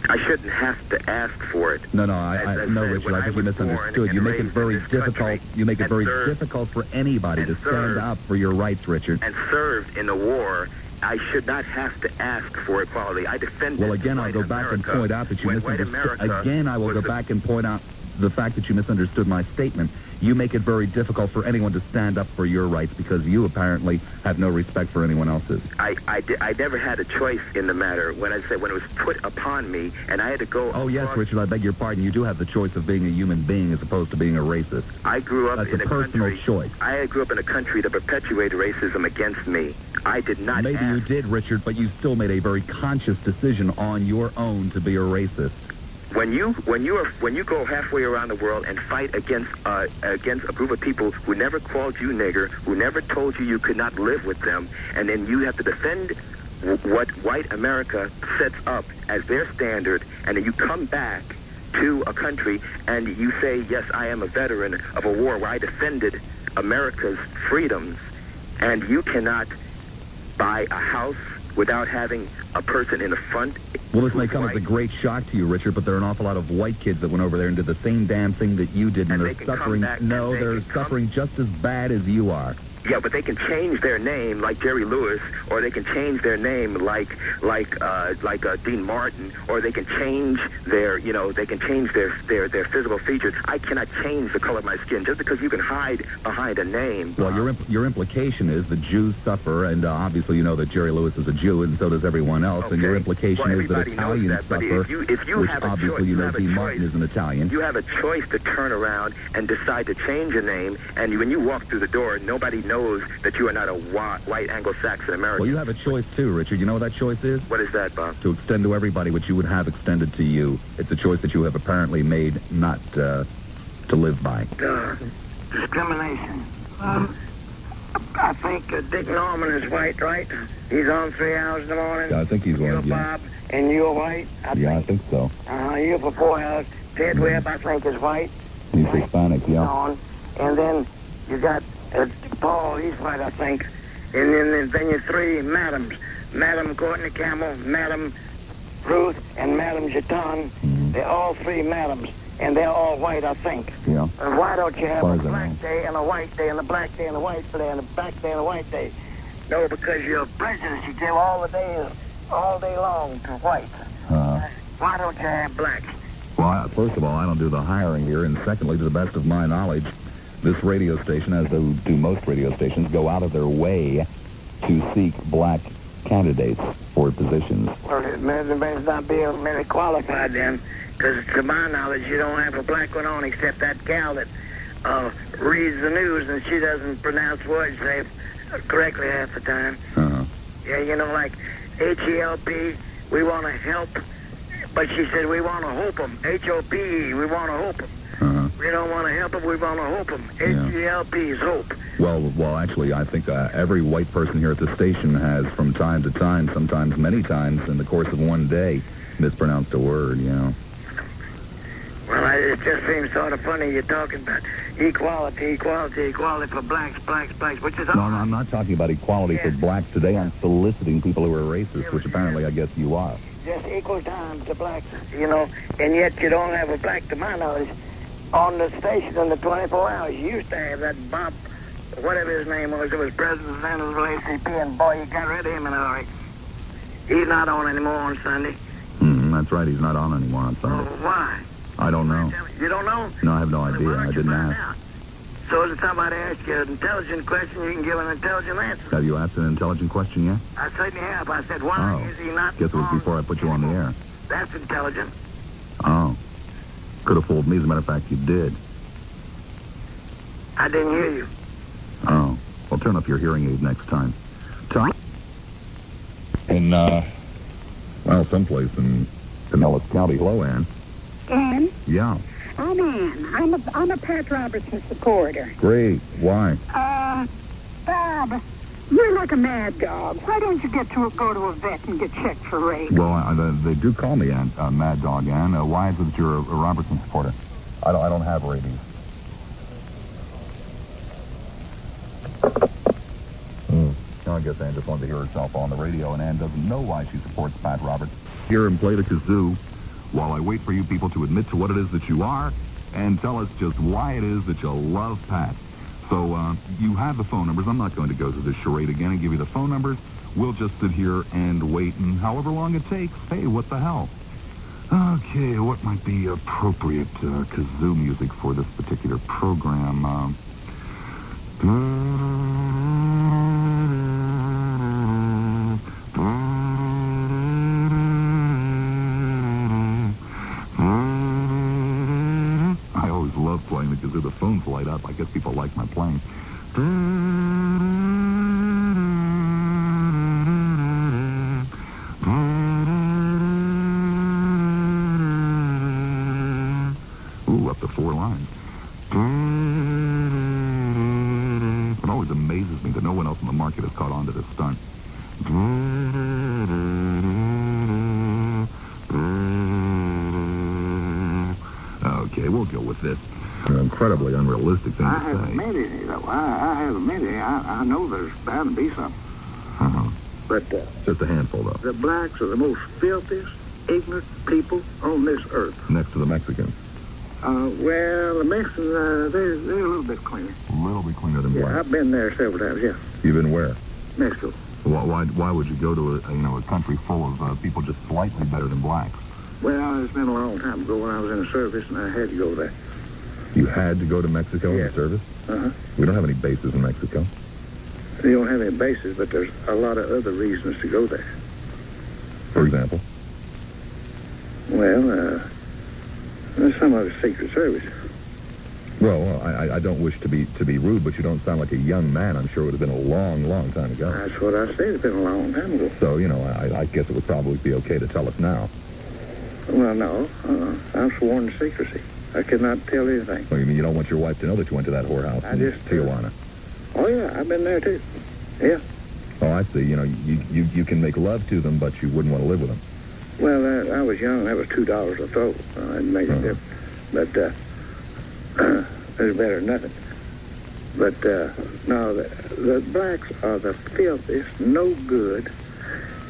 I shouldn't have to ask for it.
No, Richard, I think you misunderstood. You make it very difficult. You make it very difficult for anybody to stand up for your rights, Richard.
And served in the war. I should not have to ask for equality. I defend.
Well, again, I'll go back and point out that you misunderstood. Again, I will go back and point out the fact that you misunderstood my statement. You make it very difficult for anyone to stand up for your rights because you apparently have no respect for anyone else's.
I never had a choice in the matter when it was put upon me, and I had to go.
Oh yes, Richard, I beg your pardon. You do have the choice of being a human being as opposed to being a racist.
I grew up in a
personal
country.
Choice.
I grew up in a country that perpetuated racism against me. I did not.
Maybe you did, Richard, but you still made a very conscious decision on your own to be a racist.
When you go halfway around the world and fight against a group of people who never called you nigger, who never told you could not live with them, and then you have to defend what white America sets up as their standard, and then you come back to a country and you say, yes, I am a veteran of a war where I defended America's freedoms, and you cannot buy a house without having a person in the front.
Well, this may come as a great shock to you, Richard, but there are an awful lot of white kids that went over there and did the same damn thing that you did, and they're suffering. No, they're suffering just as bad as you are.
Yeah, but they can change their name like Jerry Lewis, or they can change their name like Dean Martin, or they can change their physical features. I cannot change the color of my skin just because you can hide behind a name.
Well, your implication is that Jews suffer, and obviously you know that Jerry Lewis is a Jew, and so does everyone else. Okay. And your implication is that Italians suffer, which obviously you know Dean Martin is an Italian.
You have a choice to turn around and decide to change your name, and when you walk through the door, nobody knows that you are not a white Anglo-Saxon American.
Well, you have a choice too, Richard. You know what that choice is?
What is that, Bob?
To extend to everybody what you would have extended to you. It's a choice that you have apparently made not to live by.
Discrimination. I think Dick Norman is white, right? He's on 3 hours in the morning.
Yeah, I think he's
You're
white,
Bob, and you're white?
I think so.
You're for 4 hours. Ted Webb, I think, is white.
He's Hispanic, yeah.
And then you got Paul, he's white, I think. And then you 3 madams. Madam Courtney Campbell, Madam Ruth, and Madam Jeton. They're all 3 madams. And they're all white, I think.
Yeah.
And why don't you have a black day and a white day and a black day and a white day and a black day and a white day? No, because you're prejudiced. You give all the days, all day long to white. Why don't you have black?
Well, first of all, I don't do the hiring here. And secondly, to the best of my knowledge, this radio station, as do most radio stations, go out of their way to seek black candidates for positions.
Well, it may not be many qualified then, because to my knowledge, you don't have a black one on except that gal that reads the news, and she doesn't pronounce words correctly half the time.
Uh-huh.
Yeah, you know, like H-E-L-P, we want to help, but she said we want to hope them. H-O-P-E, we want to hope them.
Uh-huh.
We don't want to help them, we want to hope them. H-E-L-P is hope.
Well, actually, I think every white person here at the station has, from time to time, sometimes many times, in the course of one day, mispronounced a word, you know.
Well, it just seems sort of funny you're talking about equality for blacks, which is all.
No, I'm not talking about equality for blacks today. I'm soliciting people who are racist, which apparently I guess you are.
Just equal time to blacks, you know, and yet you don't have a black, to my knowledge, on the station in the 24 hours. You used to have that Bob, whatever his name was, it was president of the ACP, and boy, you got rid of him in a hurry. He's not on anymore on Sunday.
That's right, he's not on anymore on Sunday.
Why?
I don't know.
You don't know?
No, I have no idea. I didn't ask.
So if somebody asks you an intelligent question, you can give an intelligent answer.
Have you asked an intelligent question yet?
I certainly have. I said, why is he not
Guess it was before I put you on the air.
That's intelligent.
Oh. Could have fooled me. As a matter of fact, you did.
I didn't hear you.
Oh. Well, turn up your hearing aid next time. In, someplace in Pinellas County. Hello, Ann.
Ann?
Yeah.
I'm Ann. I'm a Pat Robertson supporter.
Great. Why?
Bob, you're like a mad dog. Why don't you go to a vet and get checked for rabies?
Well, they do call me Mad Dog, Ann. Why is it that you're a Robertson supporter? I don't have rabies. I guess Ann just wanted to hear herself on the radio, and Ann doesn't know why she supports Pat Robertson. Here and play the kazoo while I wait for you people to admit to what it is that you are and tell us just why it is that you love Pat. So you have the phone numbers. I'm not going to go through this charade again and give you the phone numbers. We'll just sit here and wait, and however long it takes, hey, what the hell? Okay, what might be appropriate kazoo music for this particular program? I always love playing the kazoo. The phones light up. I guess people like my playing. Ooh, up to 4 lines. It always amazes me that no one else in the market has caught on to this stunt. Okay, we'll go with this. An incredibly unrealistic thing to say.
I have admitted, I know there's bound to be something.
Uh-huh.
But
just a handful, though.
The blacks are the most filthiest, ignorant people on this earth.
Next to the Mexicans.
Well, the Mexicans, they're a little bit cleaner.
A little bit cleaner than blacks.
I've been there several times, yeah.
You've been where?
Mexico.
Why would you go to a country full of people just slightly better than blacks?
Well, it's been a long time ago when I was in the service, and I had to go there.
You had to go to Mexico in the service?
Uh-huh.
We don't have any bases in Mexico.
You don't have any bases, but there's a lot of other reasons to go there.
For example?
Well, there's some of the Secret Service.
Well, I don't wish to be rude, but you don't sound like a young man. I'm sure it would have been a long, long time ago.
That's what I said. It's been a long time ago.
So, I guess it would probably be okay to tell us now.
Well, no. I'm sworn to secrecy. I cannot tell anything.
Well, you mean you don't want your wife to know that you went to that whorehouse in Tijuana?
Oh, yeah. I've been there, too. Yeah.
Oh, I see. You can make love to them, but you wouldn't want to live with them.
Well, I was young. That was $2 a throw. It made a difference. But it was better than nothing. But, no, the blacks are the filthiest, no good.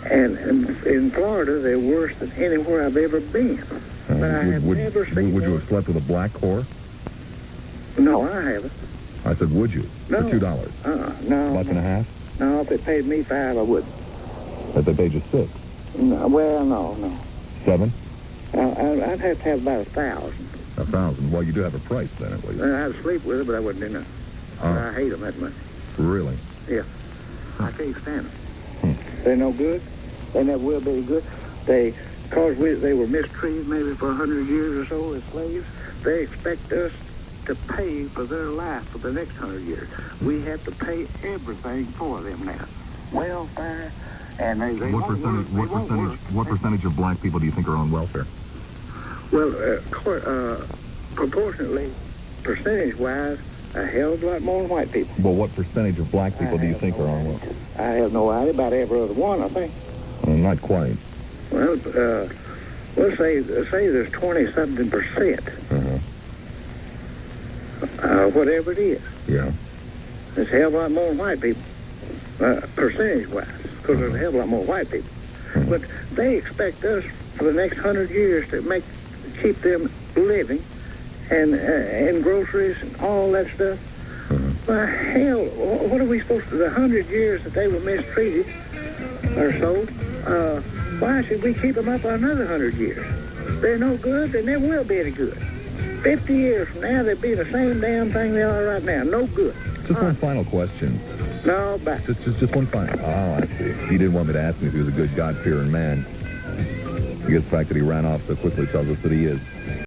And in Florida, they're worse than anywhere I've ever been. But I have never seen
Would you have slept with a black whore?
No, I haven't.
I said, would you?
No.
For $2?
No.
$1.50?
No, if they paid me $5, I wouldn't.
If they paid you $6?
No, well, no.
$7?
I'd have to have about $1,000.
$1,000? Well, you do have a price then, at least.
I'd sleep with her, but I wouldn't do nothing. I hate them that much.
Really?
Yeah. I can't stand them. They're no good. They never will be good. Because they were mistreated maybe for 100 years or so as slaves, they expect us to pay for their life for the next 100 years. We have to pay everything for them now. Welfare, and they
What percentage of black people do you think are on welfare?
Well, proportionately, percentage-wise, a hell of a lot more than white people.
Well, what percentage of black people do you think are on welfare?
I have no idea. About every other one, I think.
Not quite.
Well, let's say there's 20-something%. Whatever it is.
Yeah.
It's a hell of a lot more than white people, percentage-wise, because there's a hell of a lot more white people. But they expect us for the next 100 years to keep them living, and groceries and all that stuff. Well, hell, what are we supposed to do? The 100 years that they were mistreated or so, why should we keep them up for another 100 years? They're no good. They never will be any good. 50 years from now, they'll be the same damn thing they are right now. No good.
Just one final question.
No, back.
Just one final. Oh, I see. He didn't want me to ask him if he was a good God-fearing man. I guess the fact that he ran off so quickly tells us that he is.